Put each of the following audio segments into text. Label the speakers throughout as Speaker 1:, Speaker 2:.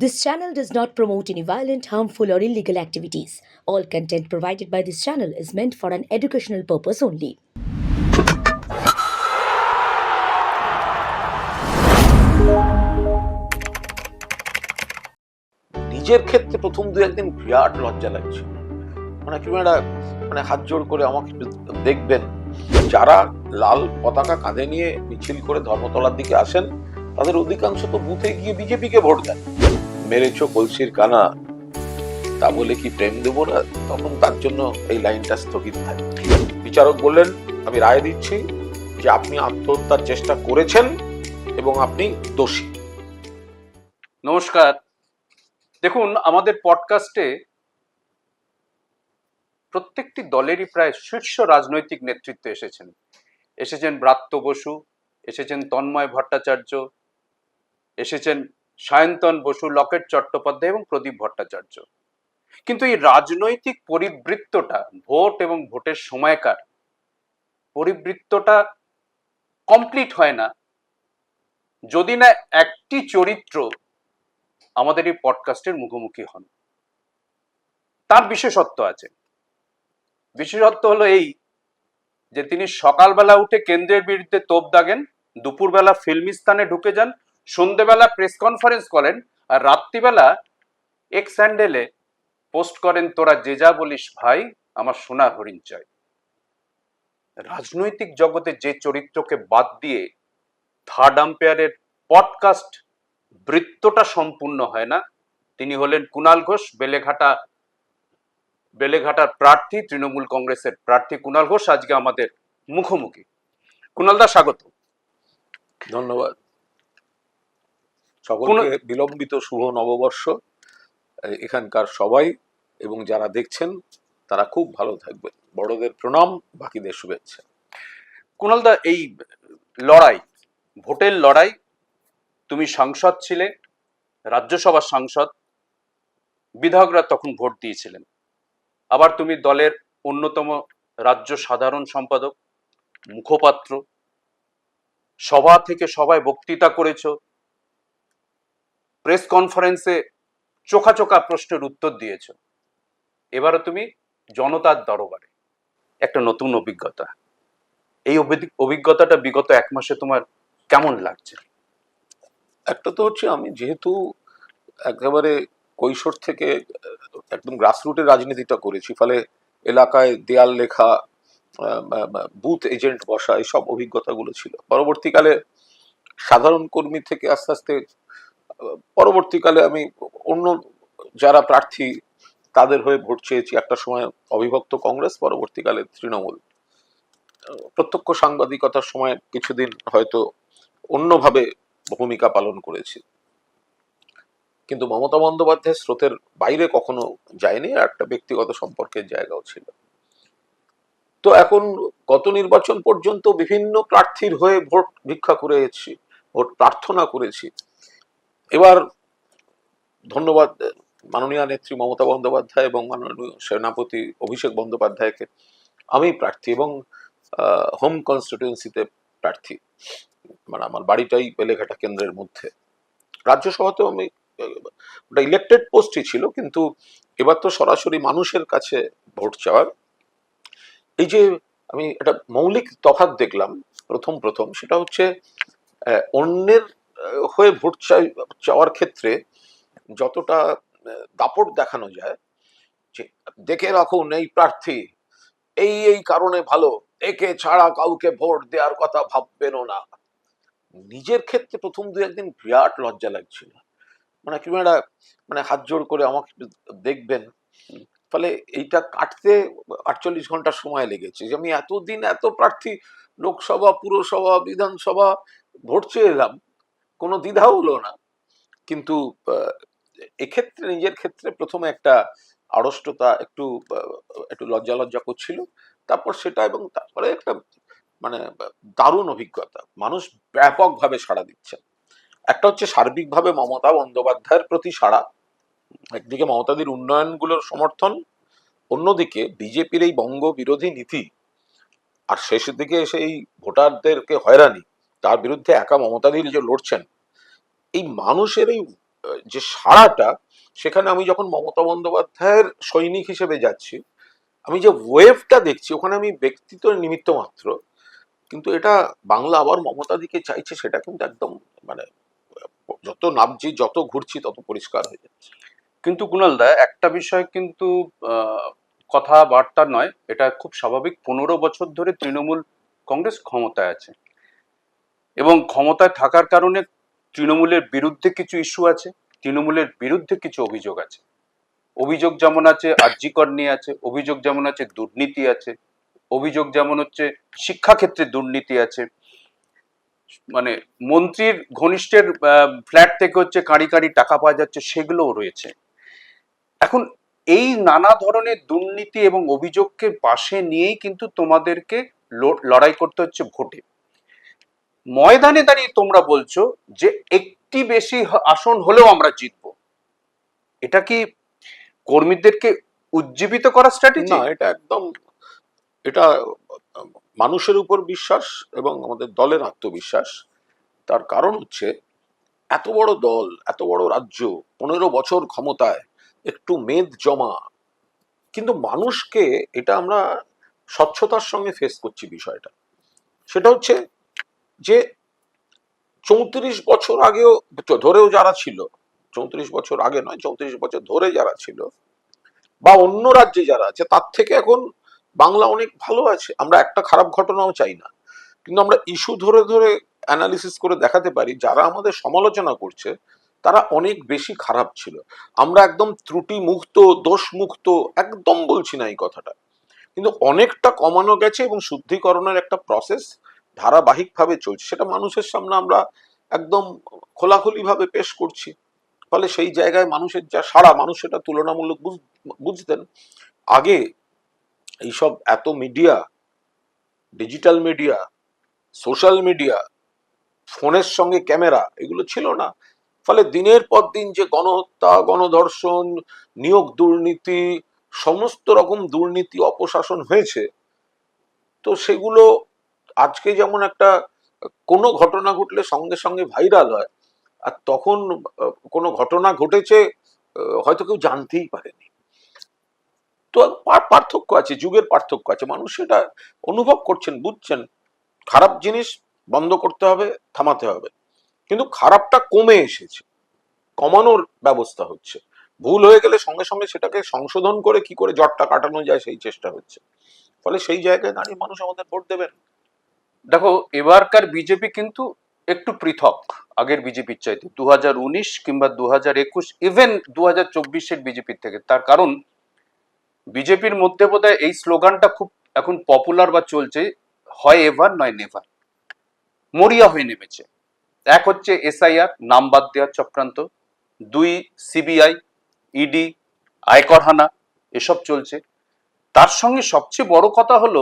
Speaker 1: This channel does not promote any violent, harmful, or illegal activities. All content provided by this channel is meant for an educational purpose only.
Speaker 2: নিজের ক্ষেত্রে প্রথম দু একদিন বিরাট লজ্জা লাগছে, মানে কি মানে হাত জোড় করে আমাকে একটু দেখবেন। যারা লাল পতাকা কাঁধে নিয়ে মিছিল করে ধর্মতলার দিকে আসেন তাদের অধিকাংশ তো বুথে গিয়ে বিজেপিকে ভোট দেন। মেরেছো কলসির কানা, তা বলে কি প্রেম দেবো না? তখন তার জন্য এই লাইনটা স্থগিত থাকে। বিচারক বললেন, আমি রায় দিচ্ছি যে আপনি আত্মহত্যার চেষ্টা করেছেন এবং আপনি দোষী।
Speaker 3: নমস্কার। দেখুন, আমাদের পডকাস্টে প্রত্যেকটি দলেরই প্রায় শীর্ষ রাজনৈতিক নেতৃত্ব এসেছেন ব্রাত্য বসু, এসেছেন তন্ময় ভট্টাচার্য, এসেছেন সায়ন্তন বসু, লকেট চট্টোপাধ্যায় এবং প্রদীপ ভট্টাচার্য। কিন্তু এই রাজনৈতিক পরিবৃত্তটা, ভোট এবং ভোটের সময়কার পরিবৃত্তটা কমপ্লিট হয় না যদি না একটি চরিত্র আমাদের এই পডকাস্টের মুখোমুখি হন। তার বিশেষত্ব আছে। বিশেষত্ব হলো এই যে তিনি সকালবেলা উঠে কেন্দ্রের বিরুদ্ধে তোপ দাগেন, দুপুরবেলা ফিল্মিস্তানে ঢুকে যান, সন্ধ্যেবেলা প্রেস কনফারেন্স করেন, আর রাত্রিবেলা এক্স হ্যান্ডেলে পোস্ট করেন, তোরা যে যা বলিস ভাই, আমার সোনার হরিণ চাই। রাজনৈতিক জগতে যে চরিত্রকে বাদ দিয়ে থার্ড আম্পায়ারের পডকাস্ট বৃত্তটা সম্পূর্ণ হয় না, তিনি হলেন কুণাল ঘোষ, বেলেঘাটার প্রার্থী, তৃণমূল কংগ্রেসের প্রার্থী কুণাল ঘোষ আজকে আমাদের মুখোমুখি। কুণালদা, স্বাগত।
Speaker 2: ধন্যবাদ। সকলকে বিলম্বিত শুভ নববর্ষ। এখানকার সবাই এবং যারা দেখছেন তারা খুব ভালো থাকবেন। বড়দের প্রণাম, বাকিদের শুভেচ্ছা।
Speaker 3: কুণালদা, এই লড়াই, ভোটের লড়াই, তুমি সাংসদ ছিলে, রাজ্যসভার সাংসদ, বিধায়করা তখন ভোট দিয়েছিলেন। আবার তুমি দলের অন্যতম রাজ্য সাধারণ সম্পাদক, মুখপাত্র, সভা থেকে সভায় বক্তৃতা করেছ, প্রেস কনফারেন্সে চোখা চোখা প্রশ্নের উত্তর দিয়েছ। এবারও তুমি জনতার দরবারে, একটা নতুন অভিজ্ঞতা। এই অভিজ্ঞতাটা বিগত এক মাসে তোমার কেমন লাগছে?
Speaker 2: একটা তো হচ্ছে, আমি যেহেতু একেবারে কৈশোর থেকে একদম গ্রাসরুটের রাজনীতিটা করেছি, ফলে এলাকায় দেয়াল লেখা, বুথ এজেন্ট বসা, এইসব অভিজ্ঞতাগুলো ছিল। পরবর্তীকালে সাধারণ কর্মী থেকে আস্তে আস্তে পরবর্তীকালে আমি অন্য যারা প্রার্থী তাদের হয়ে ভোট চেয়েছি। একটা সময় অবিভক্ত কংগ্রেস, পরবর্তীকালে তৃণমূল। প্রত্যক্ষ সাংবাদিকতার সময় কিছুদিন হয়তো অন্যভাবে ভূমিকা পালন করেছি, কিন্তু মমতা বন্দ্যোপাধ্যায়ের স্রোতের বাইরে কখনো যায়নি। একটা ব্যক্তিগত সম্পর্কের জায়গাও ছিল। তো এখন গত নির্বাচন পর্যন্ত বিভিন্ন প্রার্থীর হয়ে ভোট ভিক্ষা করেছি, ভোট প্রার্থনা করেছি। এবার ধন্যবাদ মাননীয় নেত্রী মমতা বন্দ্যোপাধ্যায় এবং মাননীয় সেনাপতি অভিষেক বন্দ্যোপাধ্যায়কে। আমি প্রার্থী এবং হোম কনস্টিটিউয়েন্সিতে প্রার্থী, মানে আমার বাড়িটাই বেলেঘাটা কেন্দ্রের মধ্যে। রাজ্যসভাতেও আমি, ওটা ইলেক্টেড পোস্টই ছিল, কিন্তু এবার তো সরাসরি মানুষের কাছে ভোট চাওয়ার। এই যে আমি একটা মৌলিক তফাৎ দেখলাম প্রথম, সেটা হচ্ছে অন্যের হয়ে ভোট চাওয়ার ক্ষেত্রে যতটা দাপট দেখানো যায়, যে দেখে রাখুন এই প্রার্থী এই কারণে ভালো, একে ছাড়া কাউকে ভোট দেওয়ার কথা ভাববেনও না। নিজের ক্ষেত্রে প্রথম দু একদিন বিরাট লজ্জা লাগছিল, মানে কি মানে হাত জোড় করে আমাকে দেখবেন। ফলে এইটা কাটতে 48 ঘন্টা সময় লেগেছে, যে আমি এতদিন এত প্রার্থী, লোকসভা, পুরসভা, বিধানসভা ভোট চেয়ে এলাম, কোনো দ্বিধা হলো না। কিন্তু এক্ষেত্রে নিজের ক্ষেত্রে প্রথমে একটা আড়ষ্টতা, একটু লজ্জা করছিল। তারপর সেটা, এবং তারপরে একটা মানে দারুণ অভিজ্ঞতা। মানুষ ব্যাপকভাবে সাড়া দিচ্ছে। একটা হচ্ছে সার্বিকভাবে মমতা বন্দ্যোপাধ্যায়ের প্রতি সাড়া, একদিকে মমতাদির উন্নয়নগুলোর সমর্থন, অন্যদিকে বিজেপির এই বঙ্গ বিরোধী নীতি, আর শেষের দিকে এসে এই ভোটারদেরকে হয়রানি, তার বিরুদ্ধে একা মমতাদির যে লড়ছেন, এই মানুষের এই যে সাড়াটা, সেখানে আমি যখন মমতা বন্দ্যোপাধ্যায়ের সৈনিক হিসেবে যাচ্ছি, আমি যে ওয়েভটা দেখছি ওখানে আমি ব্যক্তি তো নিমিত্ত মাত্র, কিন্তু এটা বাংলা আবার মমতা দিকে চাইছে, সেটা কিন্তু একদম মানে যত নামছি যত ঘুরছি তত পরিষ্কার হয়ে যাচ্ছে।
Speaker 3: কিন্তু কুণাল দা, একটা বিষয় কিন্তু কথাবার্তা নয়, এটা খুব স্বাভাবিক। 15 বছর ধরে তৃণমূল কংগ্রেস ক্ষমতায় আছে, এবং ক্ষমতায় থাকার কারণে তৃণমূলের বিরুদ্ধে কিছু ইস্যু আছে, তৃণমূলের বিরুদ্ধে কিছু অভিযোগ আছে। অভিযোগ যেমন আছে আরজিকর নিয়ে আছে, অভিযোগ যেমন আছে দুর্নীতি আছে, অভিযোগ যেমন হচ্ছে শিক্ষাক্ষেত্রে দুর্নীতি আছে, মানে মন্ত্রীর ঘনিষ্ঠের ফ্ল্যাট থেকে হচ্ছে কাঁড়ি কাঁড়ি টাকা পাওয়া যাচ্ছে, সেগুলোও রয়েছে। এখন এই নানা ধরনের দুর্নীতি এবং অভিযোগকে পাশে নিয়েই কিন্তু তোমাদেরকে লড়াই করতে হচ্ছে ভোটে। ময়দানে দাঁড়িয়ে তোমরা বলছো যে একটি বেশি আসন হলেও আমরা জিতবো। এটা কি কর্মীদেরকে উজ্জীবিত করার স্ট্র্যাটেজি?
Speaker 2: না, এটা একদম, এটা মানুষের উপর বিশ্বাস এবং আমাদের দলের আত্মবিশ্বাস। তার কারণ হচ্ছে এত বড় দল, এত বড় রাজ্য, 15 বছর ক্ষমতায়, একটু মেদ জমা, কিন্তু মানুষকে এটা আমরা স্বচ্ছতার সঙ্গে ফেস করছি বিষয়টা। সেটা হচ্ছে যে 34 বছর আগেও ধরেও যারা ছিল, 34 বছর আগে নয়, 34 বছর ধরে যারা ছিল বা অন্য রাজ্যে যারা আছে, তার থেকে এখন বাংলা অনেক ভালো আছে। আমরা একটা খারাপ ঘটনাও চাই না, কিন্তু আমরা ইস্যু ধরে ধরে অ্যানালিসিস করে দেখাতে পারি যারা আমাদের সমালোচনা করছে তারা অনেক বেশি খারাপ ছিল। আমরা একদম ত্রুটি মুক্ত, দোষ মুক্ত একদম বলছি না এই কথাটা, কিন্তু অনেকটা কমানো গেছে এবং শুদ্ধিকরণের একটা প্রসেস ধারাবাহিকভাবে চলছে, সেটা মানুষের সামনে আমরা একদম খোলাখুলি ভাবে পেশ করছি। ফলে সেই জায়গায় মানুষের যা সাড়া, মানুষ সেটা তুলনামূলক বুঝতেন। আগে এইসব এত media, digital media, social media, ফোনের সঙ্গে ক্যামেরা, এগুলো ছিল না। ফলে দিনের পর দিন যে গণহত্যা, গণধর্ষণ, নিয়োগ দুর্নীতি, সমস্ত রকম দুর্নীতি অপশাসন হয়েছে, তো সেগুলো আজকে যেমন একটা কোনো ঘটনা ঘটলে সঙ্গে সঙ্গে ভাইরাল হয়, আর তখন কোনো ঘটনা ঘটেছে হয়তো কেউ জানতেই পারেনি। তো পার্থক্য আছে, যুগের পার্থক্য আছে, মানুষ সেটা অনুভব করছেন, বুঝছেন। খারাপ জিনিস বন্ধ করতে হবে, থামাতে হবে, কিন্তু খারাপটা কমে এসেছে, কমানোর ব্যবস্থা হচ্ছে। ভুল হয়ে গেলে সঙ্গে সঙ্গে সেটাকে সংশোধন করে কি করে জটটা কাটানো যায় সেই চেষ্টা হচ্ছে। ফলে সেই জায়গায় দাঁড়িয়ে মানুষ আমাদের ভোট দেবেন।
Speaker 3: দেখো, এবারকার বিজেপি কিন্তু একটু পৃথক আগের বিজেপির চাইতে, 2019 কিংবা 2021, ইভেন 2024-এর বিজেপির থেকে। তার কারণ বিজেপির মধ্যে বোধহয় এই স্লোগানটা খুব এখন পপুলার বা চলছে, হয় এভার নয় নেভার, মরিয়া হয়ে নেমেছে। এক হচ্ছে এসআইআর, নাম বাদ দেওয়ার চক্রান্ত, দুই সিবিআই, ইডি, আয়কর হানা, এসব চলছে। তার সঙ্গে সবচেয়ে বড় কথা হলো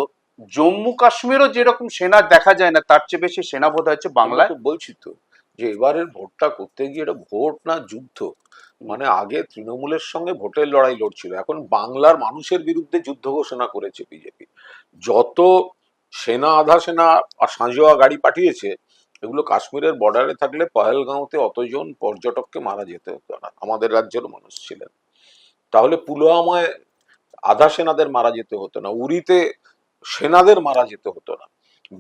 Speaker 3: জম্মু কাশ্মীরও যেরকম সেনা দেখা যায় না, তার চেয়ে বেশি সেনা বোধ হচ্ছে বাংলায়।
Speaker 2: বলছি তো যে এবারের ভোটটা করতে গিয়ে এটা ভোট না যুদ্ধ। মানে আগে তৃণমূলের সঙ্গে ভোটের লড়াই লড়ছিল, এখন বাংলার মানুষের বিরুদ্ধে যুদ্ধ ঘোষণা করেছে বিজেপি। যত সেনা, আধা সেনা আর সাঁজোয়া গাড়ি পাঠিয়েছে, এগুলো কাশ্মীরের বর্ডারে থাকলে পহেলগাঁওতে অতজন পর্যটককে মারা যেতে হতো না, আমাদের রাজ্যের মানুষ ছিলেন। তাহলে পুলওয়ামায় আধা সেনাদের মারা যেতে হতো না, উরিতে সেনাদের মারা যেতে হতো না।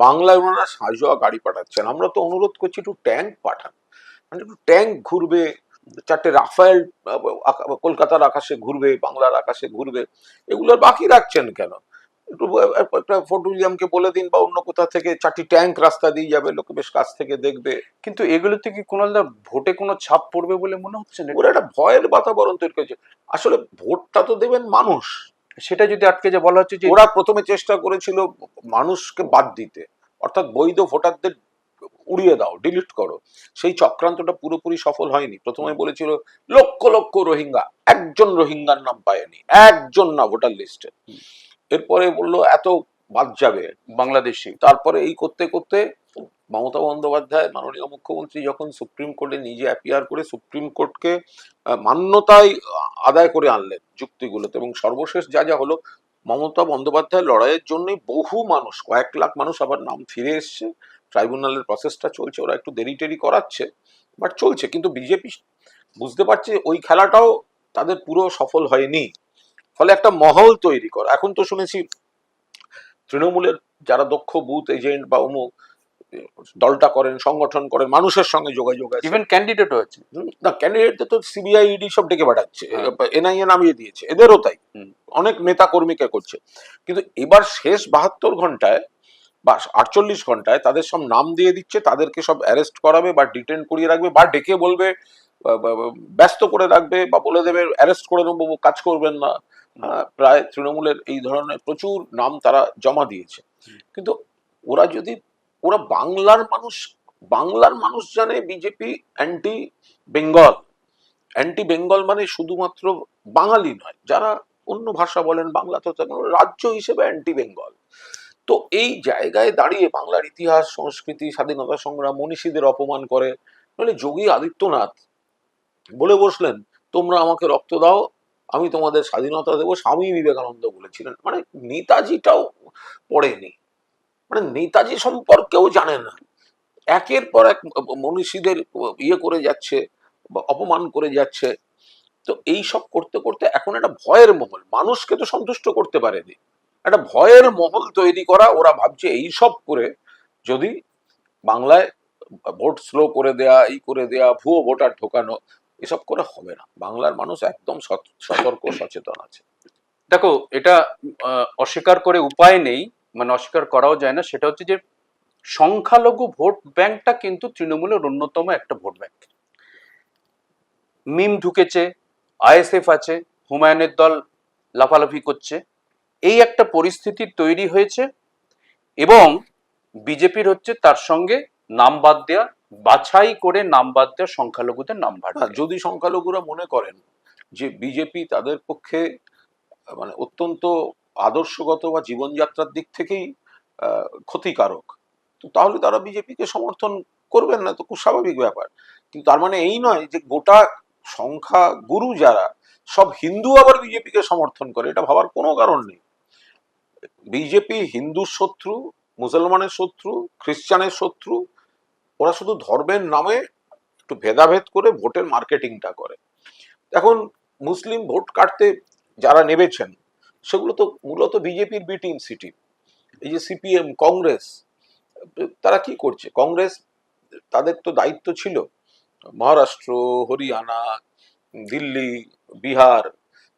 Speaker 2: বাংলায় ওনারা সাঁজোয়া গাড়ি পাঠাচ্ছেন। আমরা তো অনুরোধ করছি একটু ট্যাঙ্ক পাঠান, মানে একটু ট্যাঙ্ক ঘুরবে, 4টে রাফায়েল কলকাতার আকাশে ঘুরবে, বাংলার আকাশে ঘুরবে, এগুলো বাকি রাখছেন কেন? একটু একটা ফোর্ট উইলিয়ামকে বলে দিন বা অন্য কোথা থেকে 4টি ট্যাঙ্ক রাস্তা দিয়ে যাবে, লোকে বেশ কাছ থেকে দেখবে।
Speaker 3: কিন্তু এগুলোতে কি কুণালদা ভোটে কোনো ছাপ পড়বে বলে মনে হচ্ছে না?
Speaker 2: ওরা একটা ভয়ের বাতাবরণ তৈরি করেছে। আসলে ভোটটা তো দেবেন মানুষ।
Speaker 3: সেটা যদি আটকে যায়, বলা হচ্ছে যে
Speaker 2: ওরা প্রথমে চেষ্টা করেছিল মানুষকে বাদ দিতে, অর্থাৎ বৈধ ভোটারদের উড়িয়ে দাও, ডিলিট করো। সেই চক্রান্তটা পুরোপুরি সফল হয়নি। প্রথমে বলেছিল লক্ষ লক্ষ রোহিঙ্গা, একজন রোহিঙ্গার নাম পায়নি, একজন না ভোটার লিস্টে। এরপরে বললো এত বাদ যাবে
Speaker 3: বাংলাদেশি।
Speaker 2: তারপরে এই করতে করতে মমতা বন্দ্যোপাধ্যায় মাননীয় মুখ্যমন্ত্রী যখন সুপ্রিম কোর্টে নিজে অ্যাপিয়ার করে সুপ্রিম কোর্টকে মান্যতায় আদায় করে আনলেন যুক্তিগুলোতে, এবং সর্বশেষ যা যা হলো, মমতা বন্দ্যোপাধ্যায় লড়াইয়ের জন্যই বহু মানুষ, কয়েক লাখ মানুষ আবার নাম ফিরে এসছে। ট্রাইব্যুনালের প্রসেসটা চলছে, ওরা একটু দেরি টেরি করাচ্ছে, বাট চলছে। কিন্তু বিজেপি বুঝতে পারছি ওই খেলাটাও তাদের পুরো সফল হয়নি। ফলে একটা মহল তৈরি করা, এখন তো শুনেছি তৃণমূলের যারা দক্ষ বুথ এজেন্ট বা অমুক দলটা করেন, সংগঠন করেন, মানুষের সঙ্গে যোগাযোগ আছে।
Speaker 3: ইভেন ক্যান্ডিডেটও আছে।
Speaker 2: না, ক্যান্ডিডেটদের তো সিবিআই ইডি সব ডেকে পাঠাচ্ছে,
Speaker 3: হ্যাঁ।
Speaker 2: এনআইএ নামিয়ে দিয়েছে, এদেরও তাই,
Speaker 3: হুম।
Speaker 2: অনেক নেতা কর্মীকে করছে। কিন্তু এবার শেষ 72 ঘন্টায় বা 48 ঘন্টায় তাদের সব নাম দিয়ে দিচ্ছে, তাদেরকে সব অ্যারেস্ট করাবে বা ডিটেন করিয়ে রাখবে বা ডেকে বলবে ব্যস্ত করে রাখবে বা বলে দেবে অ্যারেস্ট করে নেবো, কাজ করবেন না। প্রায় তৃণমূলের এই ধরনের প্রচুর নাম তারা জমা দিয়েছে। কিন্তু ওরা যদি, ওরা বাংলার মানুষ জানে BJP anti Bengal. Anti Bengal মানে শুধুমাত্র বাঙালি নয়, যারা অন্য ভাষা বলেন, বাংলা তো রাজ্য হিসেবে অ্যান্টি বেঙ্গল। তো এই জায়গায় দাঁড়িয়ে বাংলার ইতিহাস, সংস্কৃতি, স্বাধীনতা সংগ্রাম, মনীষীদের অপমান করে, মানে যোগী আদিত্যনাথ বলে বসলেন তোমরা আমাকে রক্ত দাও, আমি তোমাদের স্বাধীনতা দেবো। স্বামী বিবেকানন্দ বলেছিলেন, মানে নেতাজিটাও পড়েনি, মানে নেতাজি সম্পর্কেও জানে না। একের পর এক মনীষীদের ইয়ে করে যাচ্ছে, অপমান করে যাচ্ছে। তো এই সব করতে করতে এখন একটা ভয়ের মহল, মানুষকে তো সন্তুষ্ট করতে পারেনি, একটা ভয়ের মহল তৈরি করা। ওরা ভাবছে এই সব করে যদি বাংলায় ভোট স্লো করে দেয়া, এই করে দেয়া, ভুয়ো ভোটার ঢোকানো, এসব করে হবে না। বাংলার মানুষ একদম সতর্ক সচেতন আছে।
Speaker 3: দেখো, এটা অস্বীকার করে উপায় নেই, মানে অস্বীকার করাও যায় না। সেটা হচ্ছে যে সংখ্যালঘু ভোট ব্যাংকটা কিন্তু তৃণমূলের অন্যতম একটা ভোট ব্যাংক। মিম ঢুকেছে, আইএসএফ আছে, হুমায়ুনের দল লাফালাফি করছে, এই একটা পরিস্থিতি তৈরি হয়েছে। এবং বিজেপির হচ্ছে তার সঙ্গে নাম বাদ দেয়া, বাছাই করে নাম বাদ দেওয়া সংখ্যালঘুদের নাম বাদ
Speaker 2: হ্যাঁ,
Speaker 3: দেয়া।
Speaker 2: যদি সংখ্যালঘুরা মনে করেন যে বিজেপি তাদের পক্ষে মানে অত্যন্ত আদর্শগত বা জীবনযাত্রার দিক থেকেই ক্ষতিকারক, তো তাহলে তারা বিজেপিকে সমর্থন করবেন না, তো খুব স্বাভাবিক ব্যাপার। কিন্তু তার মানে এই নয় যে গোটা সংখ্যা গুরু যারা সব হিন্দু আবার বিজেপিকে সমর্থন করে, এটা ভাবার কোনো কারণ নেই। বিজেপি হিন্দুর শত্রু, মুসলমানের শত্রু, খ্রিস্টানের শত্রু। ওরা শুধু ধর্মের নামে একটু ভেদাভেদ করে ভোটের মার্কেটিংটা করে। এখন মুসলিম ভোট কাটতে যারা নেমেছেন সেগুলো তো মূলত বিজেপির বি টিম, সি টিম। এই যে সিপিএম, কংগ্রেস, তারা কি করছে? কংগ্রেস, তাদের তো দায়িত্ব ছিল মহারাষ্ট্র, হরিয়ানা, দিল্লি, বিহার,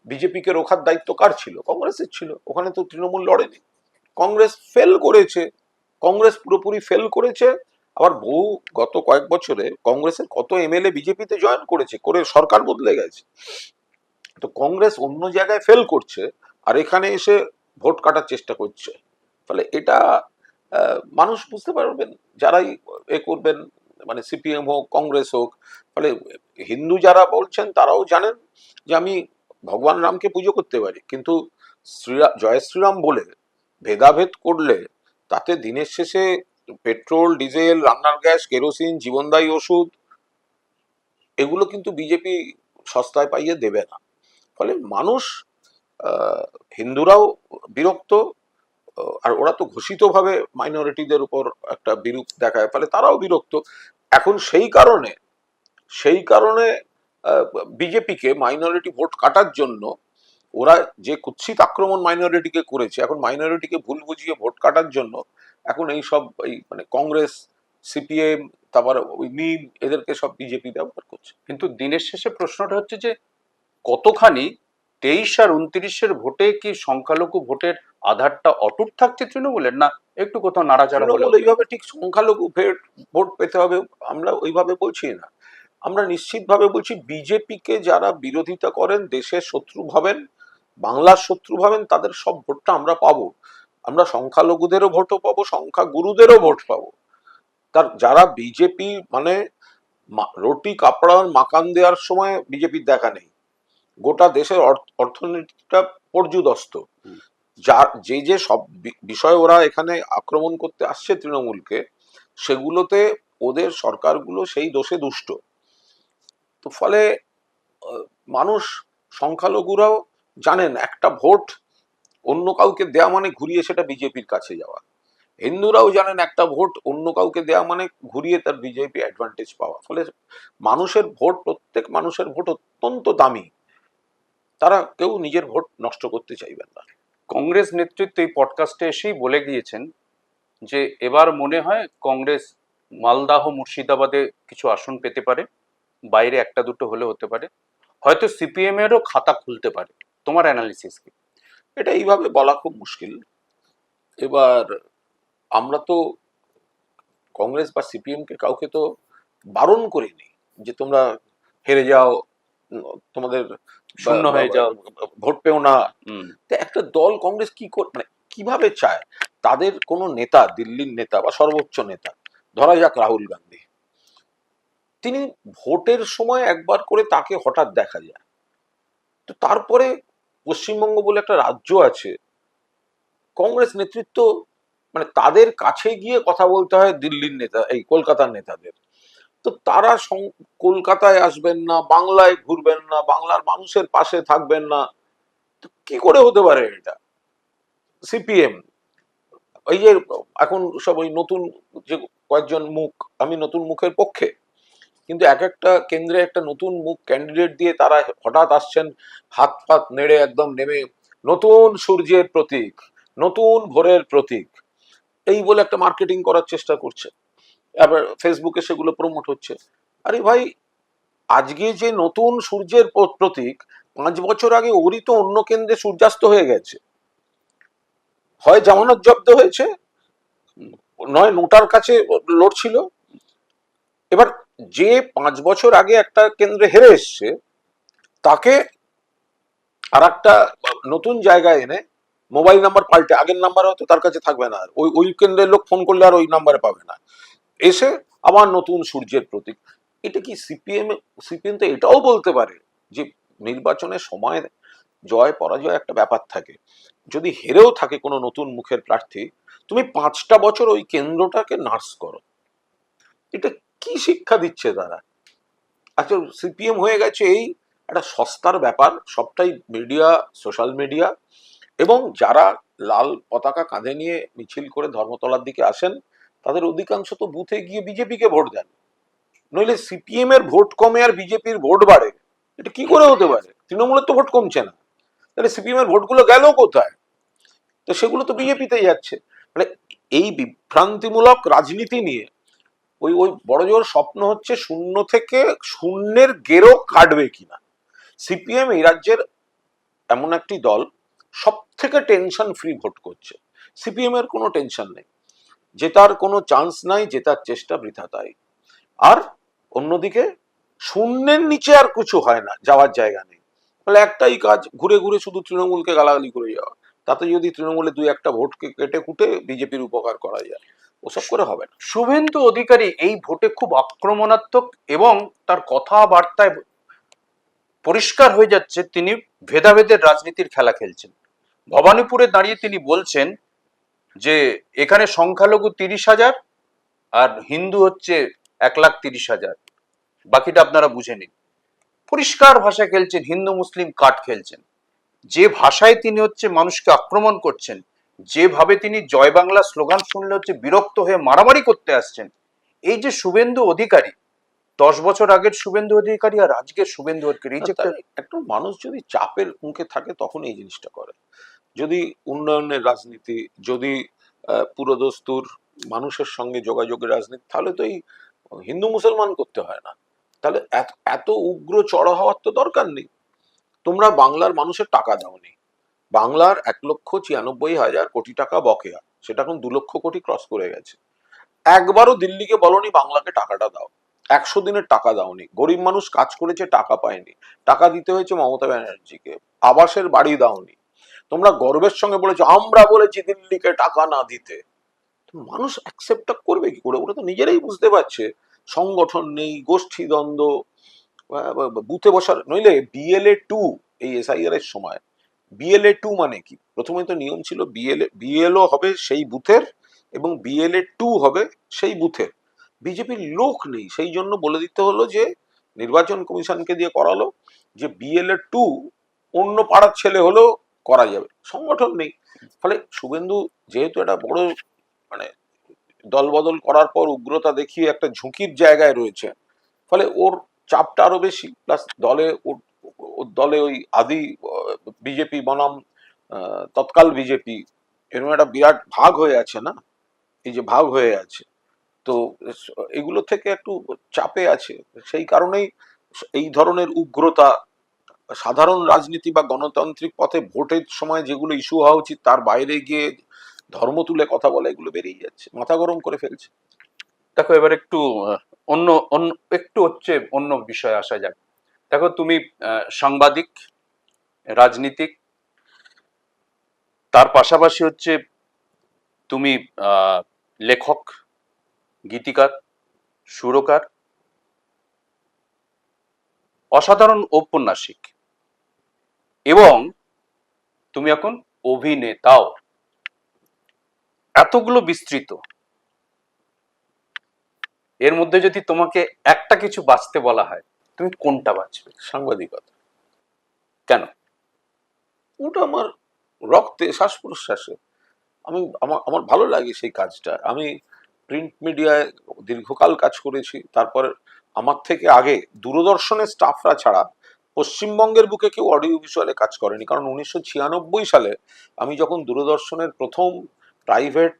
Speaker 2: বিজেপিকে রোখার দায়িত্ব কার ছিল? কংগ্রেসের ছিল। ওখানে তো তৃণমূল লড়েনি, কংগ্রেস ফেল করেছে। কংগ্রেস পুরোপুরি ফেল করেছে। আবার বহু গত কয়েক বছরে কংগ্রেসের কত এমএলএ বিজেপিতে জয়েন করেছে, করে সরকার বদলে গেছে। তো কংগ্রেস অন্য জায়গায় ফেল করছে আর এখানে এসে ভোট কাটার চেষ্টা করছে। ফলে এটা মানুষ বুঝতে পারবেন যারাই এ করবেন, মানে সিপিএম হোক, কংগ্রেস হোক। ফলে হিন্দু যারা বলছেন তারাও জানেন যে আমি ভগবান রামকে পুজো করতে পারি, কিন্তু জয় শ্রীরাম বলে ভেদাভেদ করলে তাতে দিনের শেষে পেট্রোল, ডিজেল, রান্নার গ্যাস, কেরোসিন, জীবনদায়ী ওষুধ, এগুলো কিন্তু বিজেপি সস্তায় পাইয়ে দেবে না। ফলে মানুষ, হিন্দুরাও বিরক্ত, আর ওরা তো ঘোষিতভাবে মাইনরিটিদের উপর একটা বিরূপ দেখায়, ফলে তারাও বিরক্ত। এখন সেই কারণে বিজেপিকে মাইনরিটি ভোট কাটার জন্য ওরা যে কুৎসিত আক্রমণ মাইনরিটিকে করেছে, এখন মাইনরিটিকে ভুল বুঝিয়ে ভোট কাটার জন্য এখন এই সব এই মানে কংগ্রেস, সিপিএম, তারপর ওই মিম, এদেরকে সব বিজেপি ব্যবহার করছে।
Speaker 3: কিন্তু দিনের শেষে প্রশ্নটা হচ্ছে যে কতখানি 23 আর 29-এর ভোটে কি সংখ্যালঘু ভোটের আধারটা অটুট থাকছে তৃণমূলের, না একটু কোথাও নাড়াচাড়া হলে?
Speaker 2: তৃণমূল এইভাবে ঠিক সংখ্যালঘু ভোট পেতে হবে আমরা ওইভাবে বলছি না। আমরা নিশ্চিতভাবে বলছি বিজেপিকে যারা বিরোধিতা করেন, দেশের শত্রু ভাবেন, বাংলার শত্রু ভাবেন, তাদের সব ভোটটা আমরা পাবো। আমরা সংখ্যালঘুদেরও ভোটও পাবো, সংখ্যা গুরুদেরও ভোট পাবো। তার যারা বিজেপি মানে রুটি কাপড় মাকান দেওয়ার সময় বিজেপির দেখা নেই, গোটা দেশের অর্থনীতিটা পর্যুদস্ত। যার যে সব বিষয় ওরা এখানে আক্রমণ করতে আসছে তৃণমূলকে, সেগুলোতে ওদের সরকারগুলো সেই দোষে দুষ্ট। তো ফলে মানুষ, সংখ্যালঘুরাও জানেন একটা ভোট অন্য কাউকে দেয়া মানে ঘুরিয়ে সেটা বিজেপির কাছে যাওয়া। হিন্দুরাও জানেন একটা ভোট অন্য কাউকে দেওয়া মানে ঘুরিয়ে তার বিজেপি অ্যাডভান্টেজ পাওয়া। ফলে মানুষের ভোট, প্রত্যেক মানুষের ভোট অত্যন্ত দামি, তারা কেউ নিজের ভোট নষ্ট করতে চাইবেন না।
Speaker 3: কংগ্রেস নেতৃত্ব এই পডকাস্টে এসেই বলে গিয়েছেন যে এবার মনে হয় কংগ্রেস মালদাহ মুর্শিদাবাদে কিছু আসন পেতে পারে, বাইরে একটা দুটো হলে হতে পারে, হয়তো সিপিএম এরও খাতা খুলতে পারে। তোমার অ্যানালিসিস কি?
Speaker 2: এটা এইভাবে বলা খুব মুশকিল। এবার আমরা তো কংগ্রেস বা সিপিএম কে কাউকে তো বারণ করিনি যে তোমরা হেরে যাও, তোমাদের
Speaker 3: শূন্য হয়ে যাও,
Speaker 2: ভোট পেও না। তো একটা দল কংগ্রেস কি মানে কিভাবে চায়, তাদের কোনো নেতা, দিল্লির নেতা বা সর্বোচ্চ নেতা, ধরা যাক রাহুল গান্ধী, তিনি ভোটের সময় একবার করে তাকে হঠাৎ দেখা যায়, তো তারপরে পশ্চিমবঙ্গ বলে একটা রাজ্য আছে, কংগ্রেস নেতৃত্ব মানে তাদের কাছে গিয়ে কথা বলতে হয় দিল্লির নেতা, এই কলকাতার নেতাদের। তো তারা কলকাতায় আসবেন না, বাংলায় ঘুরবেন না, বাংলার মানুষের পাশে থাকবেন না, তো কি করে হতে পারে এটা? সিপিএম এই যে এখন সব ওই নতুন যে কয়েকজন মুখ, আমি নতুন মুখের পক্ষে, কিন্তু এক একটা কেন্দ্রে একটা নতুন মুখ ক্যান্ডিডেট দিয়ে তারা হঠাৎ আসছেন, হাত ফাত নেড়ে একদম নেমে নতুন সূর্যের প্রতীক, নতুন ভোরের প্রতীক, এই বলে একটা মার্কেটিং করার চেষ্টা করছে, আবার ফেসবুকে সেগুলো প্রমোট হচ্ছে। আরে ভাই, আজকে যে নতুন সূর্যের প্রতীক, 5 বছর আগে ওরই তো অন্য কেন্দ্রে সূর্যাস্ত হয়ে গেছে, হয় জামানত জব্দ হয়েছে, নয় নোটার কাছে লড়ছিল। এবার যে 5 বছর আগে একটা কেন্দ্রে হেরে এসছে, তাকে আর একটা নতুন জায়গায় এনে মোবাইল নাম্বার পাল্টে, আগের নাম্বার হয়তো তার কাছে থাকবে না, ওই ওই কেন্দ্রের লোক ফোন করলে আর ওই নাম্বারে পাবে না, এসে আবার নতুন সূর্যের প্রতীক। এটা কি সিপিএম? সিপিএম তো এটাও বলতে পারে যে নির্বাচনের সময় জয় পরাজয় একটা ব্যাপার থাকে, যদি হেরেও থাকে কোনো নতুন মুখের প্রার্থী, তুমি 5টা বছর ওই কেন্দ্রটাকে নার্স করো। এটা কি শিক্ষা দিচ্ছে তারা? আচ্ছা, সিপিএম হয়ে গেছে এই একটা সস্তার ব্যাপার, সবটাই মিডিয়া, সোশ্যাল মিডিয়া, এবং যারা লাল পতাকা কাঁধে নিয়ে মিছিল করে ধর্মতলার দিকে আসেন, তাদের অধিকাংশ তো বুথে গিয়ে বিজেপিকে ভোট দেন, নইলে সিপিএম এর ভোট কমে আর বিজেপির ভোট বাড়ে, এটা কি করে হতে পারে? তৃণমূলের তো ভোট কমছে না, তাহলে সিপিএম এর ভোটগুলো গেল কোথায়? তো সেগুলো তো বিজেপিতে যাচ্ছে। মানে এই বিভ্রান্তিমূলক রাজনীতি নিয়ে ওই ওই বড় জোর স্বপ্ন হচ্ছে শূন্য থেকে শূন্যের গেরো কাটবে কিনা। সিপিএম এই রাজ্যের এমন একটি দল, সব থেকে টেনশন ফ্রি ভোট করছে, সিপিএম এর কোনো টেনশন নেই, জেতার কোনো চান্স নাই, জেতার চেষ্টা বৃথা তাই। আর অন্যদিকে শূন্যের নিচে আর কিছু হয় না, যাওয়ার জায়গা নেই, ফলে একটাই কাজ, ঘুরে ঘুরে শুধু তৃণমূলকে গালাগালি করে যাওয়া, তাতে যদি তৃণমূলে 2-1টা ভোটকে কেটে কুটে বিজেপির উপকার করা যায়, ওসব করে হবে না।
Speaker 3: শুভেন্দু অধিকারী এই ভোটে খুব আক্রমণাত্মক এবং তার কথাবার্তায় পরিষ্কার হয়ে যাচ্ছে তিনি ভেদাভেদের রাজনীতির খেলা খেলছেন। ভবানীপুরে দাঁড়িয়ে তিনি বলছেন যে এখানে সংখ্যালঘু 30,000 আর হিন্দু হচ্ছে 1,30,000, বাকিটা আপনারা বুঝে নিন। পরিষ্কার ভাষা খেলছেন, হিন্দু মুসলিম কাট খেলছেন। যে ভাষায় তিনি হচ্ছে মানুষকে আক্রমণ করছেন, যেভাবে তিনি জয় বাংলা স্লোগান শুনলে হচ্ছে বিরক্ত হয়ে মারামারি করতে আসছেন, এই যে শুভেন্দু অধিকারী, 10 বছর আগের শুভেন্দু অধিকারী আর আজকের শুভেন্দু অধিকারী, এই যে
Speaker 2: একটা মানুষ যদি চাপের মুখে থাকে তখন এই জিনিসটা করে, যদি উন্নয়নের রাজনীতি, যদি পুরোদস্তুর মানুষের সঙ্গে যোগাযোগের রাজনীতি, তাহলে তো এই হিন্দু মুসলমান করতে হয় না, তাহলে এত উগ্র চড়া হওয়ার তো দরকার নেই। তোমরা বাংলার মানুষের টাকা দাওনি, বাংলার 1,96,000 কোটি টাকা বকেয়া, সেটা এখন 2 লক্ষ কোটি ক্রস করে গেছে। একবারও দিল্লিকে বলনি বাংলাকে টাকাটা দাও, 100 দিনের টাকা দাওনি, গরিব মানুষ কাজ করেছে টাকা পায়নি, টাকা দিতে হয়েছে মমতা ব্যানার্জিকে, আবাসের বাড়ি দাওনি, তোমরা গর্বের সঙ্গে বলেছো আমরা বলেছি দিল্লিকে টাকা না দিতে, মানুষ অ্যাকসেপ্টটা করবে কি করে? ওরা তো নিজেরাই বুঝতে পারছে সংগঠন নেই, গোষ্ঠী দ্বন্দ্ব, বুথে বসার, নইলে BLA 2 এই SIR এর সময় BLA 2 মানে কি? প্রথমে তো নিয়ম ছিল BLO হবে সেই বুথের এবং BLA 2 হবে সেই বুথের। বিজেপির লোক নেই, সেই জন্য বলে দিতে হলো যে নির্বাচন কমিশনকে দিয়ে করালো যে BLA 2 অন্য পাড়ার ছেলে হলেও করা যাবে, সংগঠন নেই। ফলে শুভেন্দু যেহেতু একটা বড় মানে দলবদল করার পর উগ্রতা দেখিয়ে একটা ঝুঁকির জায়গায় রয়েছে, ফলে ওর চাপটা আরো বেশি। প্লাস ওর দলে ওই আদি বিজেপি বনাম তৎকাল বিজেপি, এরকম একটা বিরাট ভাগ হয়ে আছে না, এই যে ভাগ হয়ে আছে, তো এগুলো থেকে একটু চাপে আছে। সেই কারণেই এই ধরনের উগ্রতা, সাধারণ রাজনীতি বা গণতান্ত্রিক পথে ভোটের সময় যেগুলো ইস্যু হওয়া উচিত তার বাইরে গিয়ে ধর্ম তুলে কথা বলা, এগুলো বেরিয়ে যাচ্ছে, মাথা গরম করে ফেলছে।
Speaker 3: দেখো এবার একটু অন্য অন্য একটু হচ্ছে অন্য বিষয়ে আসা যাক। দেখো তুমি সাংবাদিক, রাজনীতিক, তার পাশাপাশি হচ্ছে তুমি লেখক, গীতিকার, সুরকার, অসাধারণ ঔপন্যাসিক, এবং তুমি এখন অভিনেতাও। এতগুলো বিস্তৃত, এর মধ্যে যদি তোমাকে একটা কিছু বাছতে বলা হয়, তুমি কোনটা বাছবে?
Speaker 2: সাংবাদিকতা।
Speaker 3: কেন?
Speaker 2: ওটা আমার রক্তে, শ্বাস প্রশ্বাসে। আমার আমার ভালো লাগে সেই কাজটা। আমি প্রিন্ট মিডিয়ায় দীর্ঘকাল কাজ করেছি, তারপর আমার থেকে আগে দূরদর্শনের স্টাফরা ছাড়া পশ্চিমবঙ্গের বুকে কেউ অডিও ভিজুয়ালে কাজ করেনি। কারণ 1996 সালে আমি যখন দূরদর্শনের প্রথম প্রাইভেট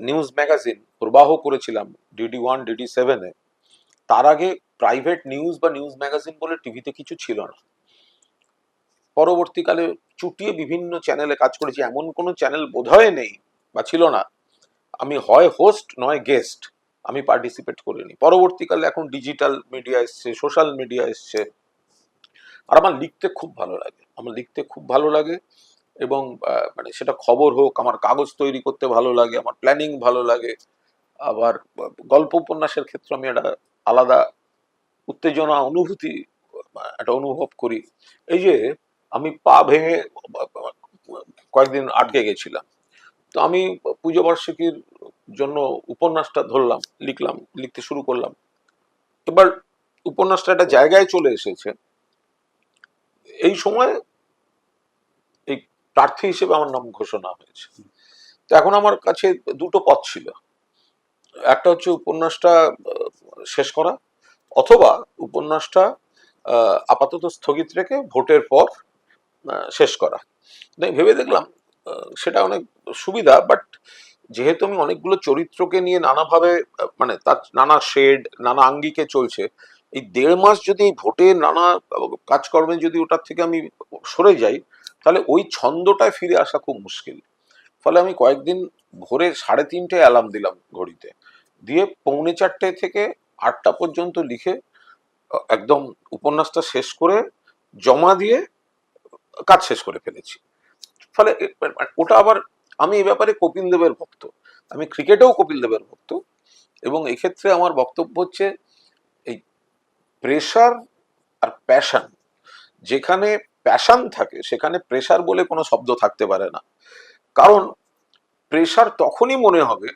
Speaker 2: নিউজ ম্যাগাজিন প্রবাহ করেছিলাম DD1 DD7-এ, তার আগে প্রাইভেট নিউজ বা নিউজ ম্যাগাজিন বলে টিভিতে কিছু ছিল না। পরবর্তীকালে চুটিয়ে বিভিন্ন চ্যানেলে কাজ করেছি, এমন কোনো চ্যানেল বোধহয় নেই বা ছিল না আমি হয় হোস্ট নয় গেস্ট আমি পার্টিসিপেট করিনি। পরবর্তীকালে এখন ডিজিটাল মিডিয়া এসছে, সোশ্যাল মিডিয়া এসছে, আর আমার লিখতে খুব ভালো লাগে, আমার লিখতে খুব ভালো লাগে। এবং মানে সেটা খবর হোক, আমার কাগজ তৈরি করতে ভালো লাগে, আমার প্ল্যানিং ভালো লাগে। আবার গল্প উপন্যাসের ক্ষেত্রে আমি একটা আলাদা উত্তেজনা অনুভূতি একটা অনুভব করি। এই যে আমি পা ভেঙে কয়েকদিন আটকে গেছিলাম, তো আমি পুজো বার্ষিকীর জন্য উপন্যাসটা ধরলাম, লিখতে শুরু করলাম। এবার উপন্যাসটা একটা জায়গায় চলে এসেছে, এই সময় এই প্রার্থী হিসেবে আমার নাম ঘোষণা হয়েছে। তো এখন আমার কাছে দুটো পথ ছিল, একটা হচ্ছে উপন্যাসটা শেষ করা, অথবা উপন্যাসটা আপাতত স্থগিত রেখে ভোটের পর শেষ করা। ভেবে দেখলাম সেটা অনেক সুবিধা, বাট যেহেতু আমি অনেকগুলো চরিত্রকে নিয়ে নানাভাবে মানে তার নানা শেড, নানা আঙ্গিকে চলছে, এই 1.5 মাস যদি এই ভোটের নানা কাজকর্মে যদি ওটার থেকে আমি সরে যাই, তাহলে ওই ছন্দটায় ফিরে আসা খুব মুশকিল। ফলে আমি কয়েকদিন ভোরে 3:30 অ্যালার্ম দিলাম ঘড়িতে, দিয়ে 4:45 থেকে 8টা পর্যন্ত লিখে একদম উপন্যাসটা শেষ করে জমা দিয়ে কাজ শেষ করে ফেলেছি। ফলে ওটা আবার, আমি এই ব্যাপারে কপিল দেবের ভক্ত, আমি ক্রিকেটেও কপিল দেবের ভক্ত। এবং এক্ষেত্রে আমার বক্তব্য হচ্ছে এই প্রেশার আর প্যাশন, যেখানে প্যাশন থাকে সেখানে প্রেশার বলে কোনো শব্দ থাকতে পারে না। কারণ প্রেশার তখনই মনে হবে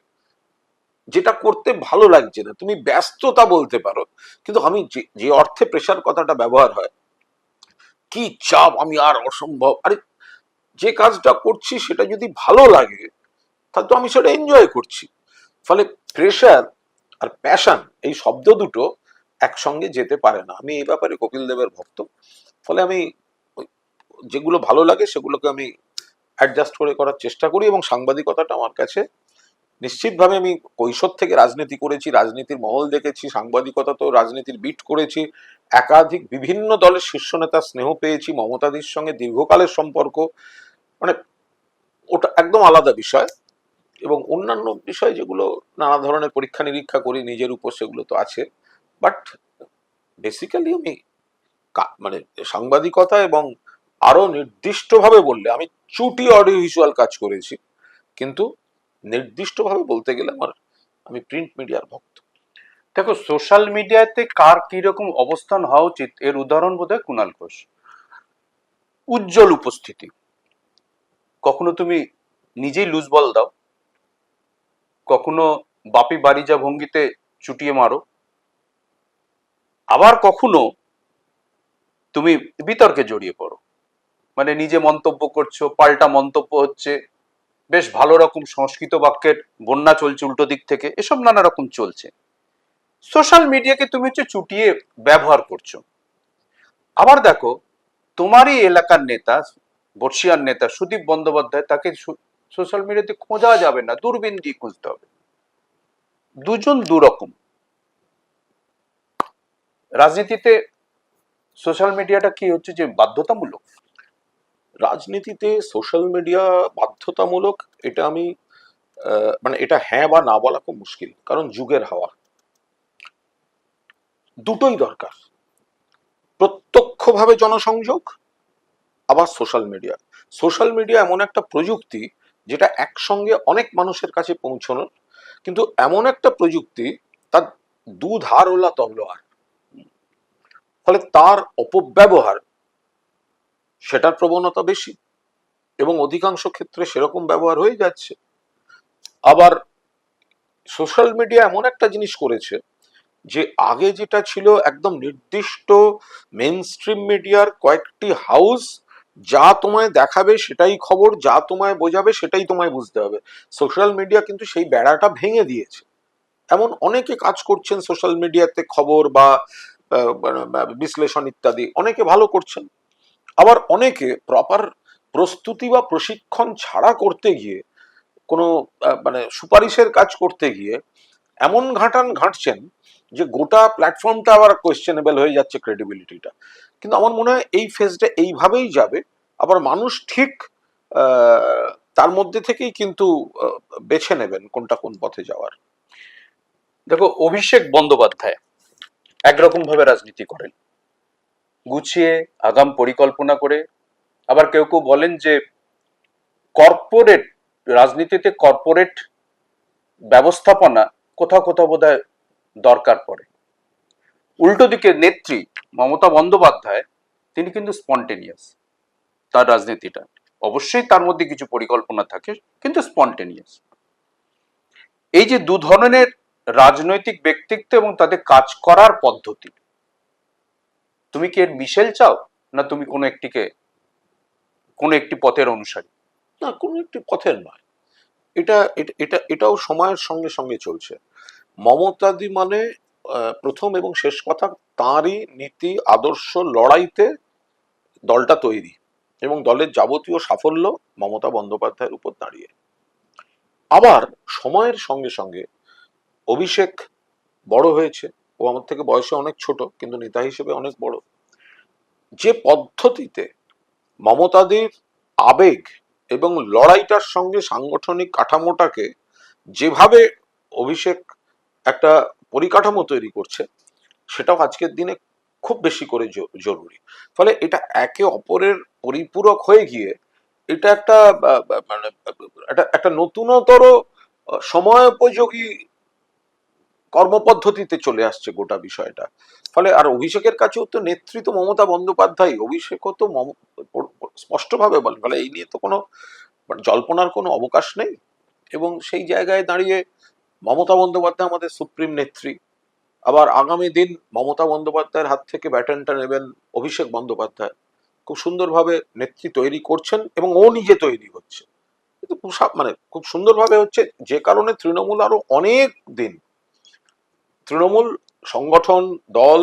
Speaker 2: যেটা করতে ভালো লাগছে না, তুমি ব্যস্ততা বলতে পারো, কিন্তু আমি যে অর্থে প্রেশার কথাটা ব্যবহার হয়, কি চাপ, আমি আর অসম্ভব, আরে যে কাজটা করছি সেটা যদি ভালো লাগে তাহলে তো আমি সেটা এনজয় করছি। ফলে প্রেশার আর প্যাশন এই শব্দ দুটো একসঙ্গে যেতে পারে না। আমি এই ব্যাপারে কপিল দেবের ভক্ত। ফলে আমি যেগুলো ভালো লাগে সেগুলোকে আমি অ্যাডজাস্ট করে করার চেষ্টা করি। এবং সাংবাদিকতাটা আমার কাছে নিশ্চিতভাবে, আমি কৈশোর থেকে রাজনীতি করেছি, রাজনীতির মহল দেখেছি, সাংবাদিকতা তো রাজনীতির বিট করেছি, একাধিক বিভিন্ন দলের শীর্ষ নেতার স্নেহ পেয়েছি, মমতাদির সঙ্গে দীর্ঘকালের সম্পর্ক, মানে ওটা একদম আলাদা বিষয়। এবং অন্যান্য বিষয় যেগুলো নানা ধরনের পরীক্ষা নিরীক্ষা করি নিজের উপর, সেগুলো তো আছে। বাট বেসিক্যালি আমি মানে সাংবাদিকতা, এবং আরো নির্দিষ্টভাবে বললে আমি চুটি অডিও ভিজুয়াল কাজ করেছি, কিন্তু নির্দিষ্টভাবে বলতে গেলে আমি প্রিন্ট মিডিয়ার ভক্ত।
Speaker 3: দেখো সোশ্যাল মিডিয়াতে কার কিরকম অবস্থান হওয়া উচিত এর উদাহরণ বোধহয় কুণাল ঘোষ। উজ্জ্বল উপস্থিতি, কখনো তুমি নিজেই লুজ বল দাও, কখনো বাপি বাড়িজা ভঙ্গিতে চুটিয়ে মারো, আবার কখনো তুমি বিতর্কে জড়িয়ে পড়ো, মানে নিজে মন্তব্য করছো, পাল্টা মন্তব্য হচ্ছে, বেশ ভালো রকম সংস্কৃত বাক্যের বন্যা চলছে উল্টো দিক থেকে, এসব নানা রকম চলছে। সোশ্যাল মিডিয়াকে তুমি হচ্ছে চুটিয়ে ব্যবহার করছো। আবার দেখো, তোমারই এলাকার নেতা, বর্ষিয়ার নেতা সুদীপ বন্দ্যোপাধ্যায়, তাকে সোশ্যাল মিডিয়াতে খোঁজা যাবে না, দূরবীন দিয়ে খুঁজতে হবে। দুজন দুরকম। রাজনীতিতে সোশ্যাল মিডিয়াটা কি হচ্ছে যে বাধ্যতামূলক?
Speaker 2: রাজনীতিতে সোশ্যাল মিডিয়া বাধ্যতামূলক, এটা আমি মানে এটা হ্যাঁ বা না বলা খুব মুশকিল, কারণ যুগের হাওয়া, দুটোই দরকার। প্রত্যক্ষভাবে জনসংযোগ, আবার সোশ্যাল মিডিয়া। সোশ্যাল মিডিয়া এমন একটা প্রযুক্তি যেটা একসঙ্গে অনেক মানুষের কাছে পৌঁছানোর, কিন্তু এমন একটা প্রযুক্তি তার দুধারওয়ালা তলোয়ার। ফলে তার অপব্যবহার, সেটার প্রবণতা বেশি, এবং অধিকাংশ ক্ষেত্রে সেরকম ব্যবহার হয়ে যাচ্ছে। আবার সোশ্যাল মিডিয়া এমন একটা জিনিস করেছে যে আগে যেটা ছিল একদম নির্দিষ্ট মেন স্ট্রিম মিডিয়ার কয়েকটি হাউস, যা তোমায় দেখাবে সেটাই খবর, যা তোমায় বোঝাবে সেটাই তোমায় বুঝতে হবে, সোশ্যাল মিডিয়া কিন্তু সেই বেড়াটা ভেঙে দিয়েছে। এমন অনেকে কাজ করছেন সোশ্যাল মিডিয়াতে, খবর বা বিশ্লেষণ ইত্যাদি অনেকে ভালো করছেন। আবার অনেকে প্রপার প্রস্তুতি বা প্রশিক্ষণ ছাড়া করতে গিয়ে, কোনো মানে সুপারিশের কাজ করতে গিয়ে এমন ঘাঁটছেন যে গোটা প্ল্যাটফর্মটা আবার কোয়েশ্চেনেবল হয়ে যাচ্ছে, ক্রেডিবিলিটিটা। কিন্তু আমার মনে হয় এই ফেজটা এইভাবেই যাবে। আবার মানুষ ঠিক তার মধ্যে থেকেই কিন্তু বেছে নেবেন কোনটা কোন পথে যাওয়ার।
Speaker 3: দেখো, অভিষেক বন্দ্যোপাধ্যায় একরকম ভাবে রাজনীতি করেন, গুছিয়ে আগাম পরিকল্পনা করে। আবার কেউ কেউ বলেন যে কর্পোরেট রাজনীতিতে কর্পোরেট ব্যবস্থাপনা কোথাও কোথাও বোধহয় দরকার পড়ে। উল্টো দিকে নেত্রী মমতা বন্দ্যোপাধ্যায়, তিনি কিন্তু স্পন্টেনিয়াস। তার রাজনীতিটা অবশ্যই তার মধ্যে কিছু পরিকল্পনা থাকে, কিন্তু স্পন্টেনিয়াস। এই যে দু ধরনের রাজনৈতিক ব্যক্তিত্ব এবং তাদের কাজ করার পদ্ধতি, তুমি কি এর মিশেল চাও, না তুমি কোনো একটি পথের অনুসারী?
Speaker 2: না, কোনো একটি পথের নয়। এটাও সময়ের সঙ্গে সঙ্গে চলছে। মমতাদি মানে প্রথম এবং শেষ কথা, তাঁরই নীতি আদর্শ লড়াইতে দলটা তৈরি, এবং দলের যাবতীয় সাফল্য মমতা বন্দ্যোপাধ্যায়ের উপর দাঁড়িয়ে। আবার সময়ের সঙ্গে সঙ্গে অভিষেক বড় হয়েছে, ও আমার থেকে বয়সে অনেক ছোট, কিন্তু নেতা হিসেবে অনেক বড়। যে পদ্ধতিতে মমতাদের আবেগ এবং লড়াইটার সঙ্গে সাংগঠনিক কাঠামোটাকে, যেভাবে অভিষেক একটা পরিকাঠামো তৈরি করছে, সেটাও আজকের দিনে খুব বেশি করে জরুরি। ফলে এটা একে অপরের পরিপূরক হয়ে গিয়ে এটা একটা মানে একটা নতুনতর সময়োপযোগী কর্মপদ্ধতিতে চলে আসছে গোটা বিষয়টা। ফলে আর অভিষেকের কাছেও তো নেতৃত্ব মমতা বন্দ্যোপাধ্যায়, অভিষেকও তো স্পষ্টভাবে বলেন, ফলে এই নিয়ে তো কোনো জল্পনার কোনো অবকাশ নেই। এবং সেই জায়গায় দাঁড়িয়ে মমতা বন্দ্যোপাধ্যায় আমাদের সুপ্রিম নেত্রী। আবার আগামী দিন মমতা বন্দ্যোপাধ্যায়ের হাত থেকে ব্যাটনটা নেবেন অভিষেক বন্দ্যোপাধ্যায়। খুব সুন্দরভাবে নেত্রী তৈরি করছেন, এবং ও নিজে তৈরি হচ্ছে। কিন্তু মানে খুব সুন্দরভাবে হচ্ছে, যে কারণে তৃণমূল আরো অনেক দিন, তৃণমূল সংগঠন, দল,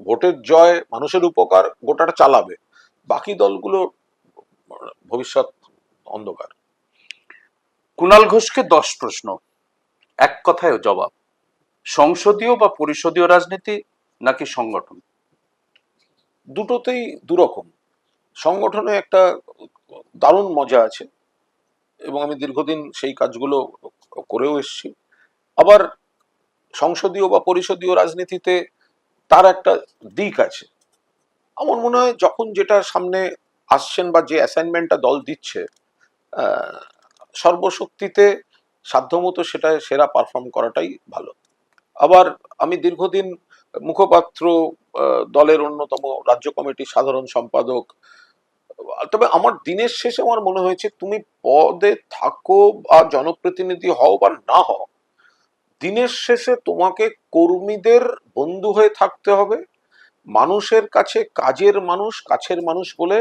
Speaker 2: ভোটের জয়, মানুষের উপকার, গোটাটা চালাবে। বাকি দলগুলো ভবিষ্যৎ অন্ধকার।
Speaker 3: কুণাল ঘোষকে 10 প্রশ্ন, এক কথায় জবাব। সংসদীয় বা পরিষদীয় রাজনীতি নাকি সংগঠন?
Speaker 2: দুটোতেই দুরকম। সংগঠনে একটা দারুণ মজা আছে, এবং আমি দীর্ঘদিন সেই কাজগুলো করেও এসেছি। আবার সংসদীয় বা পরিষদীয় রাজনীতিতে তার একটা দিক আছে। আমার মনে হয় যখন যেটা সামনে আসছেন বা যে অ্যাসাইনমেন্টটা দল দিচ্ছে, সর্বশক্তিতে সাধ্যমতো সেটা সেরা পারফর্ম করাটাই ভালো। আবার আমি দীর্ঘদিন মুখপাত্র, দলের অন্যতম রাজ্য কমিটির সাধারণ সম্পাদক। তবে আমার দিনের শেষে আমার মনে হয়েছে, তুমি পদে থাকো বা জনপ্রতিনিধি হও বা না হও, দিনের শেষে তোমাকে কর্মীদের বন্ধু হয়ে থাকতে হবে, মানুষের কাছে কাজের মানুষ, কাছের মানুষ বলে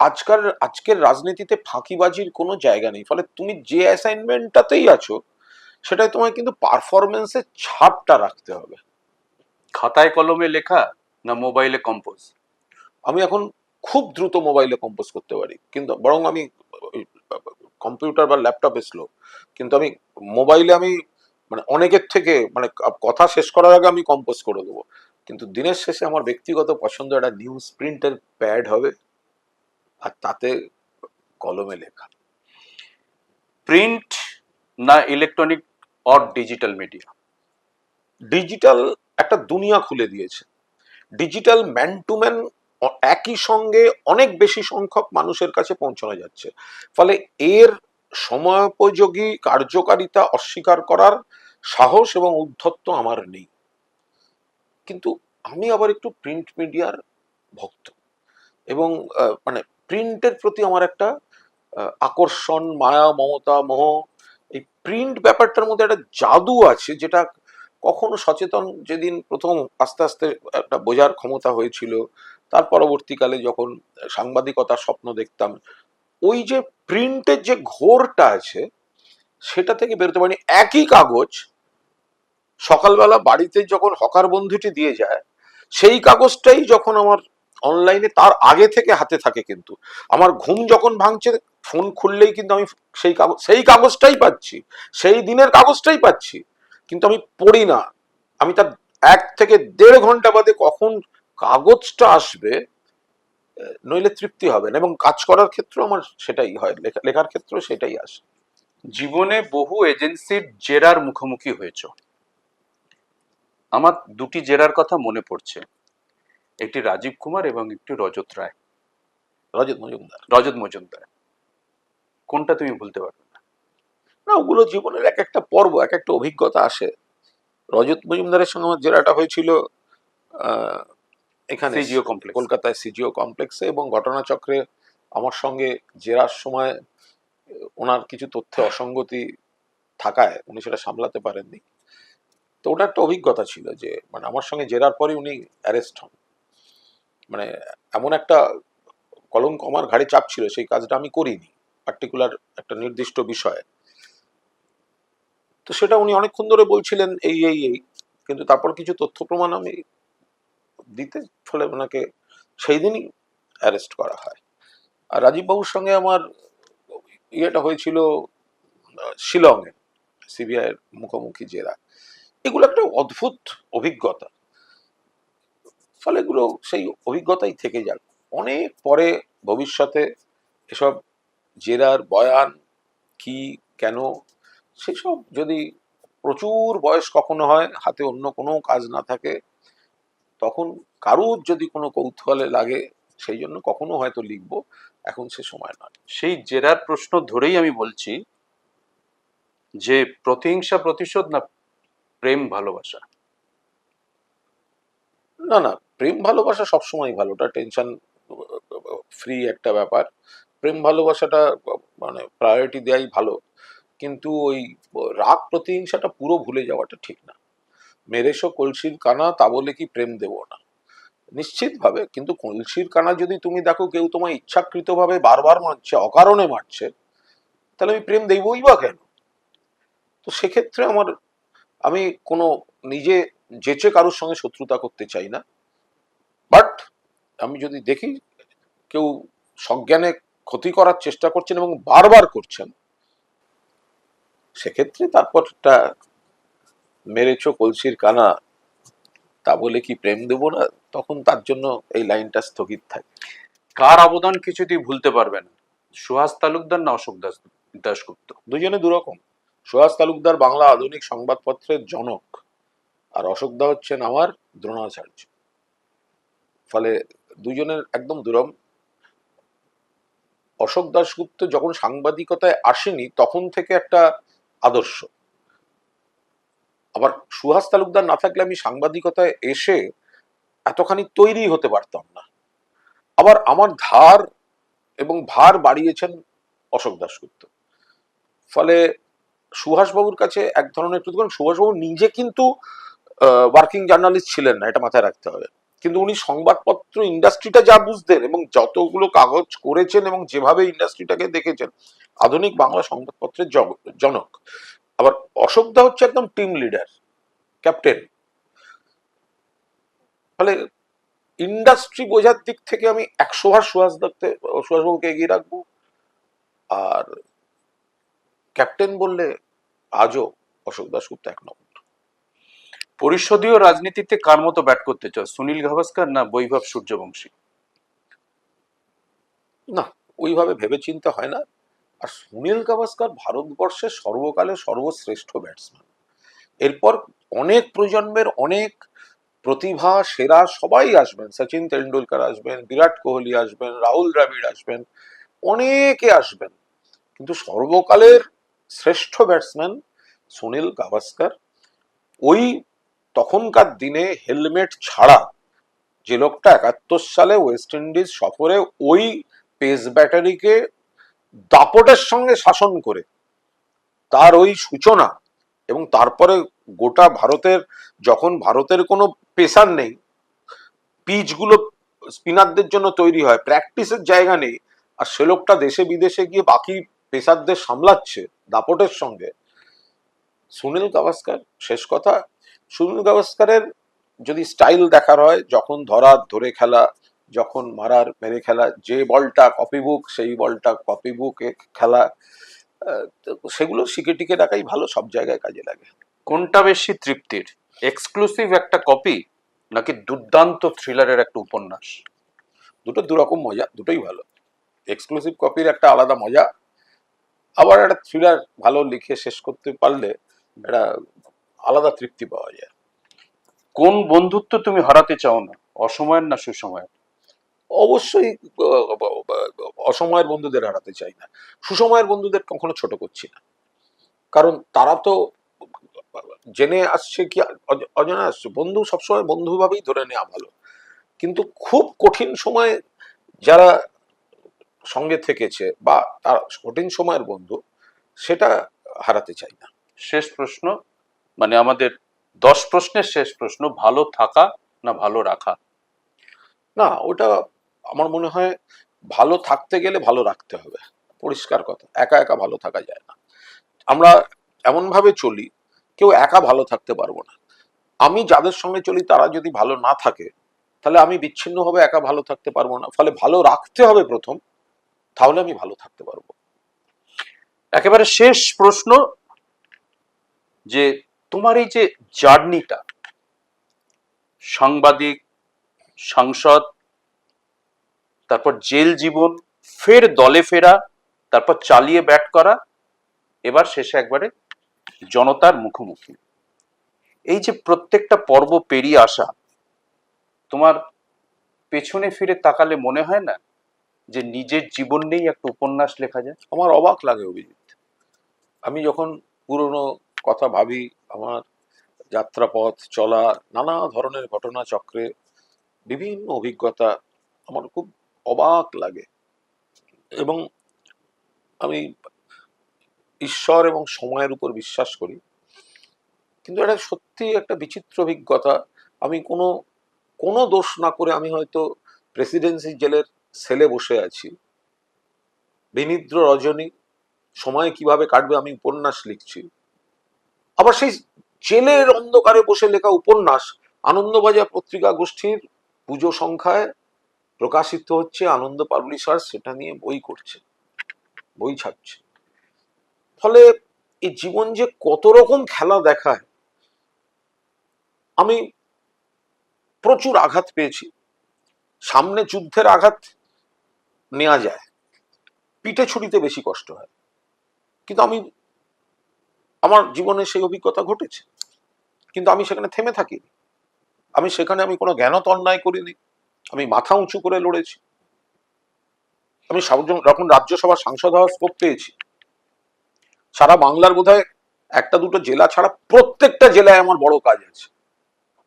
Speaker 2: আজকের রাজনীতিতে ফাঁকিবাজির কোনো জায়গা নেই, ফলে তুমি যে অ্যাসাইনমেন্টটাতেই আছো সেটাই তোমায় কিন্তু পারফরমেন্সের ছাপটা রাখতে হবে।
Speaker 3: খাতায় কলমে লেখা না মোবাইলে কম্পোজ?
Speaker 2: আমি এখন খুব দ্রুত মোবাইলে কম্পোজ করতে পারি, কিন্তু বরং আমি কম্পিউটার বা ল্যাপটপে স্লো, কিন্তু আমি মোবাইলে আমি মানে অনেকের থেকে মানে কথা শেষ করার আগে আমি কম্পোজ করে দেবো। কিন্তু দিনের শেষে আমার ব্যক্তিগত পছন্দ একটা নিউজ প্রিন্টের প্যাড হবে, আর তাতে কলমে লেখা।
Speaker 3: প্রিন্ট না electronic or digital media?
Speaker 2: Digital একটা দুনিয়া খুলে দিয়েছে। ডিজিটাল ম্যান টু ম্যান একই সঙ্গে অনেক বেশি সংখ্যক মানুষের কাছে পৌঁছানো যাচ্ছে, ফলে এর সময়োপযোগী কার্যকারিতা অস্বীকার করার সাহস এবং উদ্ধত্ত আমার নেই। কিন্তু আমি আবার একটু প্রিন্ট মিডিয়ার ভক্ত, এবং মানে প্রিন্টের প্রতি আমার একটা আকর্ষণ, মায়া, মমতা, মোহ। এই প্রিন্ট ব্যাপারটার মধ্যে একটা জাদু আছে, যেটা কখনো সচেতন যেদিন প্রথম আস্তে আস্তে একটা বোঝার ক্ষমতা হয়েছিল, তার পরবর্তীকালে যখন সাংবাদিকতার স্বপ্ন দেখতাম, ওই যে প্রিন্টের যে ঘোরটা আছে সেটা থেকে বেরোতে পারিনি। একই কাগজ সকালবেলা বাড়িতে যখন হকার বন্ধুটি দিয়ে যায়, সেই কাগজটাই যখন আমার অনলাইনে তার আগে থেকে হাতে থাকে, কিন্তু আমার ঘুম যখন ভাঙছে ফোন খুললেই কিন্তু আমি সেই কাগজটাই পাচ্ছি, সেই দিনের কাগজটাই পাচ্ছি, কিন্তু আমি পড়ি না। আমি তার 1 থেকে 1.5 ঘন্টা বাদে কখন কাগজটা আসবে, নইলে তৃপ্তি হবে না। এবং কাজ করার ক্ষেত্রে আমার সেটাই হয়, লেখার ক্ষেত্রে সেটাই আসে।
Speaker 3: জীবনে বহু এজেন্সির জেরার মুখোমুখি হয়েছ। আমার দুটি জেরার কথা মনে পড়ছে, একটি রাজীব কুমার এবং একটি রজত রায়,
Speaker 2: রজত মজুমদার।
Speaker 3: রজত মজুমদার। কোনটা তুমি ভুলতে পারবে না?
Speaker 2: না, ওগুলো জীবনের এক একটা পর্ব, এক একটা অভিজ্ঞতা আসে। রজত মজুমদারের সঙ্গে আমার জেরাটা হয়েছিল এখানে
Speaker 3: সিজিও কমপ্লেক্স।
Speaker 2: কলকাতায় সিজিও কমপ্লেক্সে, এবং ঘটনাচক্রে আমার সঙ্গে জেরার সময় ওনার কিছু তথ্যে অসঙ্গতি থাকায় উনি সেটা সামলাতে পারেননি। তো ওটা একটা অভিজ্ঞতা ছিল যে মানে আমার সঙ্গে জেরার পরে উনি অ্যারেস্ট হন। মানে এমন একটা কলঙ্ক আমার ঘাড়ে চাপ ছিল, সেই কাজটা আমি করিনি পার্টিকুলার একটা নির্দিষ্ট বিষয়ে। তো সেটা উনি অনেকক্ষণ ধরে বলছিলেন এই, কিন্তু তারপর কিছু তথ্য প্রমাণ আমি দিতে, ফলে ওনাকে সেই দিনই অ্যারেস্ট করা হয়। আর রাজীব বাবুর সঙ্গে আমার ইয়েটা হয়েছিল শিলংয়ে, সিবিআই এর মুখোমুখি জেরা। এগুলো একটা অদ্ভুত অভিজ্ঞতা, ফলে এগুলো সেই অভিজ্ঞতাই থেকে যাক। অনেক পরে ভবিষ্যতে এসব জেরার বয়ান কি, কেন, সেসব যদি প্রচুর বয়স কখনো হয়, হাতে অন্য কোনো কাজ না থাকে, তখন কারুর যদি কোনো কৌতূহলে লাগে, সেই জন্য কখনো হয়তো লিখবো, এখন সে সময় নয়।
Speaker 3: সেই জেরার প্রশ্ন ধরেই আমি বলছি যে প্রতিহিংসা প্রতিশোধ না প্রেম ভালোবাসা?
Speaker 2: না না, প্রেম ভালোবাসা সবসময় ভালো, ওটা টেনশন ফ্রি একটা ব্যাপার। প্রেম ভালোবাসাটা মানে প্রায়োরিটি দেওয়াই ভালো, কিন্তু ওই রাগ প্রতিহিংসাটা পুরো ভুলে যাওয়াটা ঠিক না। মেরেছো কলসির কানা, তা বলে কি প্রেম দেব না? নিশ্চিত ভাবে, কিন্তু কলসির কানা যদি তুমি দেখো কেউ তোমায় ইচ্ছাকৃতভাবে বারবার মারছে, অকারণে মারছে, তাহলে আমি প্রেম দেবই বা কেন? তো সেক্ষেত্রে আমি কোনো নিজে যেচে কারোর সঙ্গে শত্রুতা করতে চাই না। বাট আমি যদি দেখি কেউ সজ্ঞানে ক্ষতি করার চেষ্টা করছেন এবং বারবার করছেন, সেক্ষেত্রে তারপরটা মেরেছো কলসির কানা, তা বলে কি প্রেম দেব না, তখন তার জন্য এই লাইনটা স্থগিত থাকে।
Speaker 3: কার অবদান কিছুতেই ভুলতে পারবে না, সুহাস তালুকদার না অশোক দাশগুপ্ত?
Speaker 2: দুজনে দুরকম। সুহাস তালুকদার বাংলা আধুনিক সংবাদপত্রের জনক, আর অশোকদা হচ্ছেন আমার দ্রোণাচার্য। ফলে দুজনের একদম দুরম। অশোক দাশগুপ্ত যখন সাংবাদিকতায় আসেনি তখন থেকে একটা আদর্শ। আবার সুহাস তালুকদার না থাকলে আমি সাংবাদিকতায় এসে এতখানি তৈরি হতে পারতাম না। আবার আমার ধার এবং ভার বাড়িয়েছেন অশোক দাশগুপ্ত। ফলে সুহাসবাবুর কাছে এক ধরনের, সুভাষবাবু নিজে কিন্তু ওয়ার্কিং জার্নালিস্ট ছিলেন না, এটা মাথায় রাখতে হবে। কিন্তু উনি সংবাদপত্র ইন্ডাস্ট্রিটা যা বুঝতেন এবং যতগুলো কাগজ করেছেন এবং যেভাবে ইন্ডাস্ট্রিটাকে দেখেছেন, আধুনিক বাংলা সংবাদপত্রের জনক। আবার অশোকদা হচ্ছে একদম টিম লিডার, ক্যাপ্টেন। ফলে ইন্ডাস্ট্রি বোঝার দিক থেকে আমি 100 বার সুহাসবাবুকে এগিয়ে রাখবো। আর ক্যাপ্টেন বললে আজও অশোক দাশগুপ্ত 1 নম্বর।
Speaker 3: পরিষদীয় রাজনীতিতে কার মতো ব্যাট করতে চাও, সুনীল গাভাস্কার না বৈভব সূর্যবংশী?
Speaker 2: না, ওইভাবে ভেবেচিন্তে হয় না। আর সুনীল গাভাস্কার ভারতবর্ষের সর্বকালের সর্বশ্রেষ্ঠ ব্যাটসম্যান। এরপর অনেক প্রজন্মের অনেক প্রতিভা সেরা সবাই আসবেন, সচিন তেন্ডুলকর আসবেন, বিরাট কোহলি আসবেন, রাহুল দ্রাবিড় আসবেন, অনেকে আসবেন, কিন্তু সর্বকালের শ্রেষ্ঠ ব্যাটসম্যান সুনীল গাভাস্কার। ওই তখনকার দিনে হেলমেট ছাড়া যে লোকটা 71 সালে ওয়েস্ট ইন্ডিজ সফরে ওই পেস ব্যাটারিকে দাপটের সঙ্গে শাসন করে তার ওই সূচনা, এবং তারপরে গোটা ভারতের, যখন ভারতের কোনো পেসার নেই, পিচগুলো স্পিনারদের জন্য তৈরি হয়, প্র্যাকটিসের জায়গা নেই, আর সে লোকটা দেশে বিদেশে গিয়ে বাকি পেসারদের সামলাচ্ছে দাপটের সঙ্গে, সুনীল গাভাস্কার। শেষ কথা, সুনীল গাভাস্কারের যদি স্টাইল দেখার হয়, যখন ধরে খেলা, যখন মারার মেরে খেলা, যে বলটা কপি বুক সেই বলটা কপি বুকে খেলা, তো সেগুলো শিখে টিকে রাখাই ভালো, সব জায়গায় কাজে লাগে।
Speaker 3: কোনটা বেশি তৃপ্তির, এক্সক্লুসিভ একটা কপি নাকি দুর্দান্ত থ্রিলারের একটা উপন্যাস?
Speaker 2: দুটো দুরকম মজা, দুটোই ভালো। এক্সক্লুসিভ কপির একটা আলাদা মজা, আবার একটা থ্রিলার ভালো লিখে শেষ করতে পারলে একটা আলাদা তৃপ্তি পাওয়া যায়।
Speaker 3: কোন বন্ধুত্ব তুমি হারাতে চাও না, অসময়ের না সুসময়ের?
Speaker 2: অবশ্যই অসময়ের বন্ধুদের হারাতে চাই না, সুসময়ের বন্ধুদের কখনো ছোট করছি না, কারণ তারা তো জেনে আসছে কি অজানা আসছে। বন্ধু সবসময় বন্ধু ভাবেই ধরে নেওয়া ভালো, কিন্তু খুব কঠিন সময় যারা সঙ্গে থেকেছে বা তার কঠিন সময়ের বন্ধু, সেটা হারাতে চাই না।
Speaker 3: শেষ প্রশ্ন, মানে আমাদের 10 প্রশ্নের শেষ প্রশ্ন, ভালো থাকা না ভালো রাখা?
Speaker 2: না, ওটা আমার মনে হয় ভালো থাকতে গেলে ভালো রাখতে হবে, পরিষ্কার কথা। একা একা ভালো থাকা যায় না। আমরা এমন ভাবে চলি, কেউ একা ভালো থাকতে পারবো না। আমি যাদের সঙ্গে চলি তারা যদি ভালো না থাকে, তাহলে আমি বিচ্ছিন্ন ভাবে একা ভালো থাকতে পারবো না। ফলে ভালো রাখতে হবে প্রথম, তাহলে আমি ভালো থাকতে পারবো।
Speaker 3: একেবারে শেষ প্রশ্ন, যে তোমার এই যে জার্নিটা, সাংবাদিক, সাংসদ, তারপর জেল জীবন, ফের দলে ফেরা, তারপর চালিয়ে ব্যাট করা, এবার শেষে একবারে জনতার মুখোমুখি, এই যে প্রত্যেকটা পর্ব পেরিয়ে আসা, তোমার পেছনে ফিরে তাকালে মনে হয় না যে নিজের জীবন নিয়েই একটা উপন্যাস লেখা যায়?
Speaker 2: আমার অবাক লাগে অভিজিৎ, আমি যখন পুরনো কথা ভাবি, আমার যাত্রাপথ চলা, নানা ধরনের ঘটনা চক্রে বিভিন্ন অভিজ্ঞতা, আমার খুব অবাক লাগে। এবং আমি ঈশ্বর এবং সময়ের উপর বিশ্বাস করি, কিন্তু এটা সত্যি একটা বিচিত্র অভিজ্ঞতা। আমি কোনো কোনো দোষ না করে আমি হয়তো প্রেসিডেন্সি জেলের সেলে বসে আছি, বিনিদ্র রজনী, সময় কিভাবে কাটবে আমি উপন্যাস লিখছি। আবার সেই জেলের অন্ধকারে বসে লেখা উপন্যাস আনন্দবাজার পত্রিকা গোষ্ঠীর পুজো সংখ্যায় প্রকাশিত হচ্ছে, আনন্দ পাবলিশার সেটা নিয়ে বই করছে, বই ছাপছে। ফলে এই জীবন যে কত রকম খেলা দেখায়। আমি প্রচুর আঘাত পেয়েছি, সামনে যুদ্ধের আঘাত নেওয়া যায়, পিঠে ছুরিতে বেশি কষ্ট হয়, কিন্তু আমি, আমার জীবনে সেই অভিজ্ঞতা ঘটেছে, কিন্তু আমি সেখানে থেমে থাকিনি। আমি কোনো জ্ঞানত অন্যায় করিনি, আমি মাথা উঁচু করে লড়েছি। আমি যখন রাজ্যসভার সাংসদ হওয়ার স্কোপ পেয়েছি, সারা বাংলার বোধহয় একটা দুটো জেলা ছাড়া প্রত্যেকটা জেলায় আমার বড় কাজ আছে,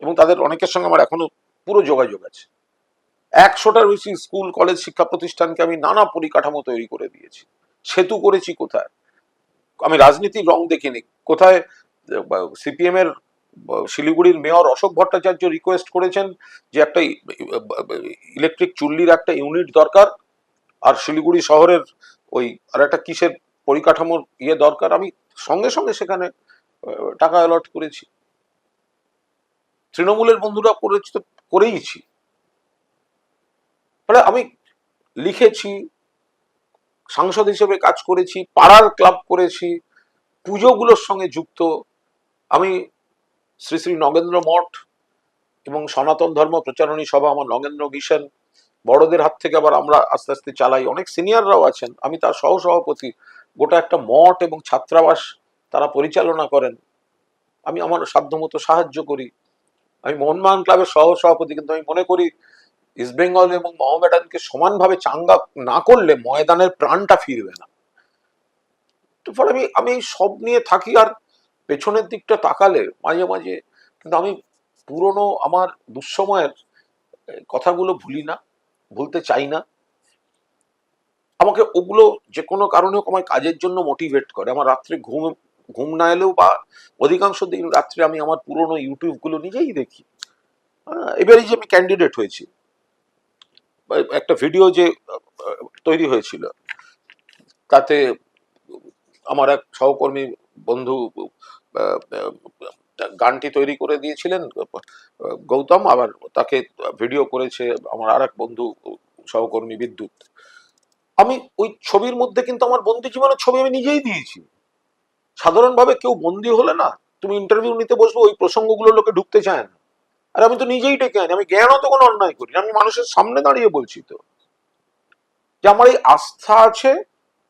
Speaker 2: এবং তাদের অনেকের সঙ্গে আমার এখনো পুরো যোগাযোগ আছে। 100টার বেশি স্কুল কলেজ শিক্ষা প্রতিষ্ঠানকে আমি নানা পরিকাঠামো তৈরি করে দিয়েছি, সেতু করেছি। কোথায় আমি রাজনীতির রং দেখিনি, কোথায় সিপিএম এর শিলিগুড়ির মেয়র অশোক ভট্টাচার্য রিকোয়েস্ট করেছেন যে একটা ইলেকট্রিক চুল্লির একটা ইউনিট দরকার, আর শিলিগুড়ি শহরের ওই আর একটা কিসের পরিকাঠামোর দরকার। আমি সঙ্গে সঙ্গে সেখানে টাকা অ্যালট করেছি। তৃণমূলের বন্ধুরা করেছি তো করেইছি। ফলে আমি লিখেছি, সাংসদ হিসেবে কাজ করেছি, পাড়ার ক্লাব করেছি, পুজোগুলোর সঙ্গে যুক্ত। আমি শ্রী শ্রী নগেন্দ্র মঠ এবং সনাতন ধর্ম প্রচারণী সভা, আমার নগেন্দ্র মিশন, বড়দের হাত থেকে আবার আমরা আস্তে আস্তে চালাই, অনেক সিনিয়ররাও আছেন, আমি তার সহ সভাপতি। গোটা একটা মঠ এবং ছাত্রাবাস তারা পরিচালনা করেন, আমি আমার সাধ্যমতো সাহায্য করি। আমি মোহনবাগান ক্লাবের সহ সভাপতি, কিন্তু আমি মনে করি ইস্ট বেঙ্গল এবং মোহামেডানকে সমানভাবে চাঙ্গা না করলে ময়দানের প্রাণটা ফিরবে না। তো ফলে আমি এই সব নিয়ে থাকি। আর পেছনের দিকটা তাকালে মাঝে মাঝে কিন্তু আমি পুরনো আমার দুঃসময়ের কথাগুলো ভুলি না, ভুলতে চাই না। আমাকে ওগুলো যে কোনো কারণে হোক আমার কাজের জন্য মোটিভেট করে। আমার রাত্রে ঘুম না এলেও বা অধিকাংশ দিন রাত্রে আমি আমার পুরনো ইউটিউব গুলো নিজেই দেখি। এবারে যে আমি ক্যান্ডিডেট হয়েছি, একটা ভিডিও যে তৈরি হয়েছিল, তাতে আমার এক সহকর্মী বন্ধু গানটি তৈরি করে দিয়েছিলেন গৌতম, আবার তাকে ভিডিও করেছে আমার আর এক বন্ধু সহকর্মী বিদ্যুৎ। আমি ওই ছবির মধ্যে কিন্তু আমার বন্দি জীবনের ছবি আমি নিজেই দিয়েছি। সাধারণভাবে কেউ বন্দি হলে না, তুমি ইন্টারভিউ নিতে বসবে, ওই প্রসঙ্গগুলো লোকে ঢুকতে চায় না। আর আমি তো নিজেই ডেকে আনি, আমি জ্ঞানও তো কোনো অন্যায় করি না, আমি মানুষের সামনে দাঁড়িয়ে বলছি তো যে আমার এই আস্থা আছে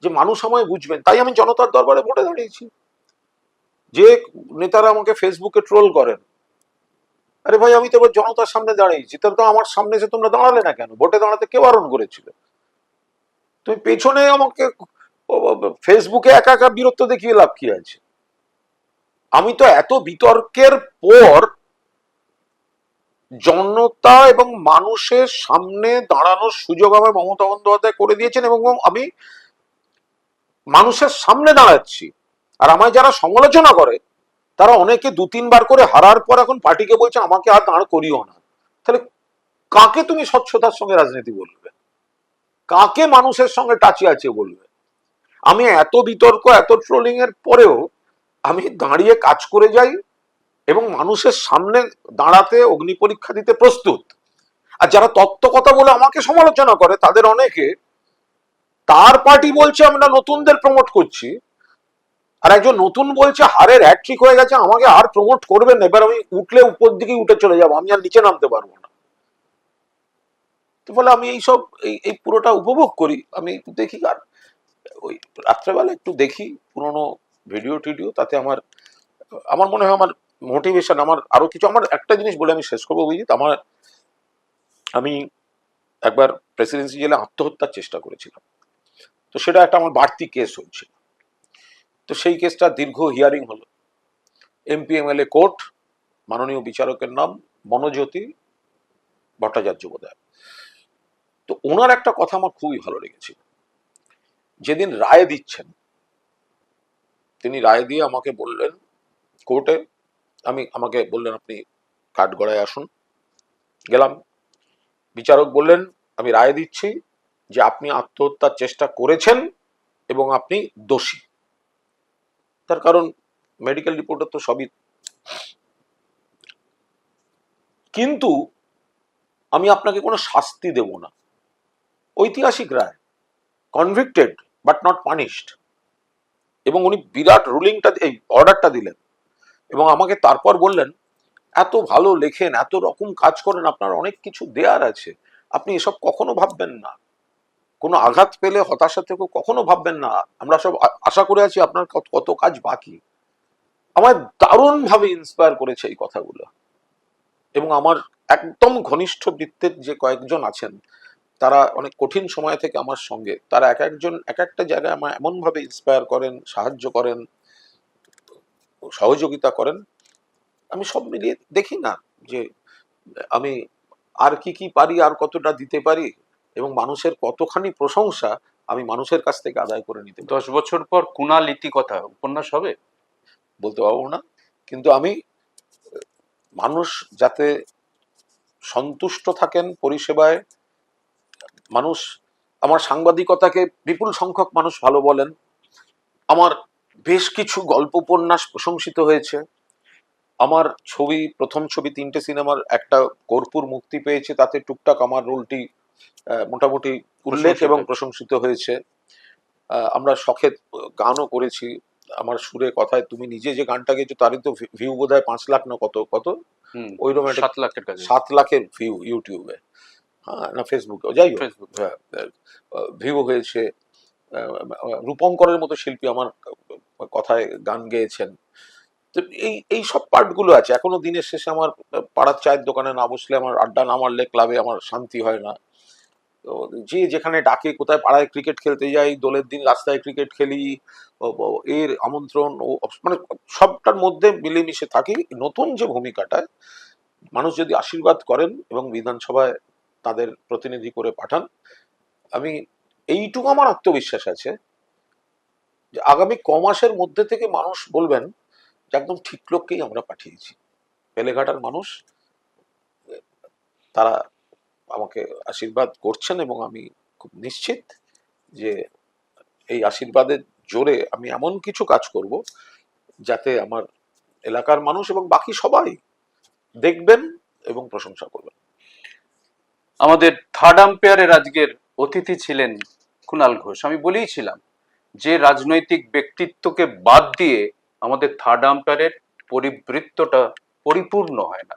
Speaker 2: যে মানুষ আমায় বুঝবেন, তাই আমি জনতার দরবারে ভোটে দাঁড়িয়েছি। যে নেতারা আমাকে ফেসবুকে ট্রোল করেন, আরে ভাই আমি তো এবার জনতার সামনে দাঁড়িয়েছি, তাহলে তো আমার সামনে এসে তোমরা দাঁড়ালে না কেন? ভোটে দাঁড়াতে কে বারণ করেছিল? তুমি পেছনে আমাকে ফেসবুকে একা একা বীরত্ব দেখিয়ে লাভ কি আছে? আমি তো এত বিতর্কের পর জনতা এবং মানুষের সামনে দাঁড়ানোর সুযোগ আমার মমতা বন্দ্যোপাধ্যায় করে দিয়েছেন, এবং আমি মানুষের সামনে দাঁড়াচ্ছি। আর আমায় যারা সমালোচনা করে তারা অনেকে 2-3 বার করে হারার পর এখন পার্টিকে বলছে আমাকে আর দাঁড় করিও না। তাহলে কাকে তুমি স্বচ্ছতার সঙ্গে রাজনীতি বলবে? কাকে মানুষের সঙ্গে টাচে আছে বলবে? আমি এত বিতর্ক, এত ট্রোলিং এর পরেও আমি দাঁড়িয়ে কাজ করে যাই এবং মানুষের সামনে দাঁড়াতে অগ্নি পরীক্ষা দিতে প্রস্তুত। আর যারা তত্ত্ব কথা বলে আমাকে সমালোচনা করে তাদের অনেকে তার পার্টি বলছে আমরা নতুনদের প্রমোট করছি, আর একজন নতুন বলছে হারের হ্যাট্রিক হয়ে গেছে, আমাকে আর প্রমোট করবেন না, এবার আমি উঠলে উপর দিকে উঠে চলে যাবো, আমি আর নিচে নামতে পারবো না। তো ফলে আমি এইসব এই পুরোটা উপভোগ করি। আমি দেখি, আর ওই রাত্রেবেলা একটু দেখি পুরোনো ভিডিও টিডিও, তাতে আমার আমার মনে হয় আমার মোটিভেশন, আমার আরো কিছু। আমার একটা জিনিস বলে আমি শেষ করবো অভিজিৎ, আমি একবার প্রেসিডেন্সি জেলে আত্মহত্যার চেষ্টা করেছিলাম। তো সেটা একটা আমার বাড়তি কেস হয়েছিল। তো সেই কেসটা দীর্ঘ হিয়ারিং হলো, এমপি এমএলএ কোর্ট, মাননীয় বিচারকের নাম মনোজ্যোতি ভট্টাচার্য বোধহয়। তো ওনার একটা কথা আমার খুবই ভালো লেগেছিল। যেদিন রায় দিচ্ছেন, তিনি রায় দিয়ে আমাকে বললেন কোর্টে, আমাকে বললেন আপনি কাঠগড়ায় আসুন। গেলাম, বিচারক বললেন আমি রায় দিচ্ছি যে আপনি আত্মহত্যার চেষ্টা করেছেন এবং আপনি দোষী। তার কারণ মেডিকেল রিপোর্টে তো সবই, কিন্তু আমি আপনাকে কোনো শাস্তি দেব না। ঐতিহাসিক রায়, কনভিক্টেড বাট নট পানিশড। এবং উনি বিরাট রুলিংটা, এই অর্ডারটা দিলেন, এবং আমাকে তারপর বললেন এত ভালো লেখেন, এত রকম কাজ করেন, আপনার অনেক কিছু দেয়ার আছে, আপনি এসব কখনো ভাববেন না, কোনো আঘাত পেলে হতাশা থেকেও কখনো ভাববেন না, আমরা সব আশা করে আছি, আপনার কত কাজ বাকি। আমার দারুণ ভাবে ইন্সপায়ার করেছে এই কথাগুলো। এবং আমার একদম ঘনিষ্ঠ বৃত্তের যে কয়েকজন আছেন, তারা অনেক কঠিন সময় থেকে আমার সঙ্গে, তারা এক একজন এক একটা জায়গায় আমার এমন ভাবে ইন্সপায়ার করেন, সাহায্য করেন, সহযোগিতা করেন। আমি সব মিলিয়ে দেখি না যে আমি আর কি পারি, আর কতটা দিতে পারি, এবং মানুষের কতখানি প্রশংসা আমি মানুষের কাছ থেকে আদায় করে নিতে পারি।
Speaker 3: 10 বছর পর কুণাল ইতিকথা উপন্যাস হবে?
Speaker 2: বলতে পারবো না, কিন্তু আমি মানুষ যাতে সন্তুষ্ট থাকেন পরিষেবায়। মানুষ আমার সাংবাদিকতাকে বিপুল সংখ্যক মানুষ ভালো বলেন। আমার বেশ কিছু গল্প উপন্যাস প্রশংসিত হয়েছে। আমার ছবি, প্রথম ছবি 3টে সিনেমার একটা কর্পূর মুক্তি পেয়েছে, তাতে টুকটাক আমার রোলটি মোটামুটি উল্লেখ
Speaker 3: প্রশংসিত
Speaker 2: এবং
Speaker 3: হয়েছে।
Speaker 2: প্রশংসিত হয়েছে। আমরা শখে গানও করেছি। আমার সুরে কথায় তুমি নিজে যে গানটা গেয়েছো তারই তো ভিউ বোধ হয় 5 লাখ না কত কত
Speaker 3: হুম,
Speaker 2: ওইরকম একটা
Speaker 3: 7 লাখের কাছে।
Speaker 2: 7 লাখের ভিউ ইউটিউবে, হ্যাঁ না ফেসবুকে, যাই হোক।
Speaker 3: ফেসবুক।
Speaker 2: হ্যাঁ, ভিউ হয়েছে। রূপঙ্করের মতো শিল্পী আমার কথায় গান গেয়েছেন। তো এই সব পার্ট গুলো আছে। এখনো দিনের শেষে আমার পাড়ার চায়ের দোকানে না বসলে, আমার আড্ডা না মারলে ক্লাবে আমার শান্তি হয় না। তো যে যেখানে ডাকে, কোথায় পাড়ায় ক্রিকেট খেলতে যাই, দোলের দিন রাস্তায় ক্রিকেট খেলি, এর আমন্ত্রণ ও মানে সবটার মধ্যে মিলেমিশে থাকি। নতুন যে ভূমিকাটা, মানুষ যদি আশীর্বাদ করেন এবং বিধানসভায় তাদের প্রতিনিধি করে পাঠান, আমি এইটুকু আমার আত্মবিশ্বাস আছে যে আগামী ক মাসের মধ্যে থেকে মানুষ বলবেন যে একদম ঠিক লোককেই আমরা পাঠিয়েছি। বেলেঘাটার মানুষ তারা আমাকে আশীর্বাদ করছেন এবং আমি খুব নিশ্চিত যে এই আশীর্বাদের জোরে আমি এমন কিছু কাজ করব যাতে আমার এলাকার মানুষ এবং বাকি সবাই দেখবেন এবং প্রশংসা করবেন।
Speaker 3: আমাদের থার্ড আম্পায়ারের আজকের অতিথি ছিলেন কুণাল ঘোষ। আমি বলেইছিলাম যে রাজনৈতিক ব্যক্তিত্বকে বাদ দিয়ে আমাদের থার্ড আম্পায়ারের পরিবৃত্তটা পরিপূর্ণ হয় না।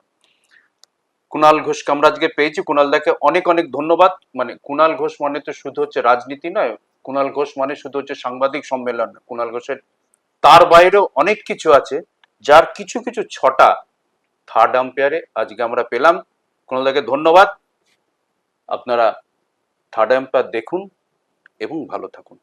Speaker 3: কুণাল ঘোষকে আমরা আজকে পেয়েছি। কুণাল দাকে অনেক অনেক ধন্যবাদ। মানে কুণাল ঘোষ মানে তো শুধু হচ্ছে রাজনীতি নয়, কুণাল ঘোষ মানে শুধু হচ্ছে সাংবাদিক সম্মেলন নয়। কুণাল ঘোষের তার বাইরেও অনেক কিছু আছে, যার কিছু কিছু ছটা থার্ড আম্পায়ারে আজকে আমরা পেলাম। কুণাল দাকে ধন্যবাদ। আপনারা থার্ড আম্পায়ার দেখুন এবং ভালো থাকুন।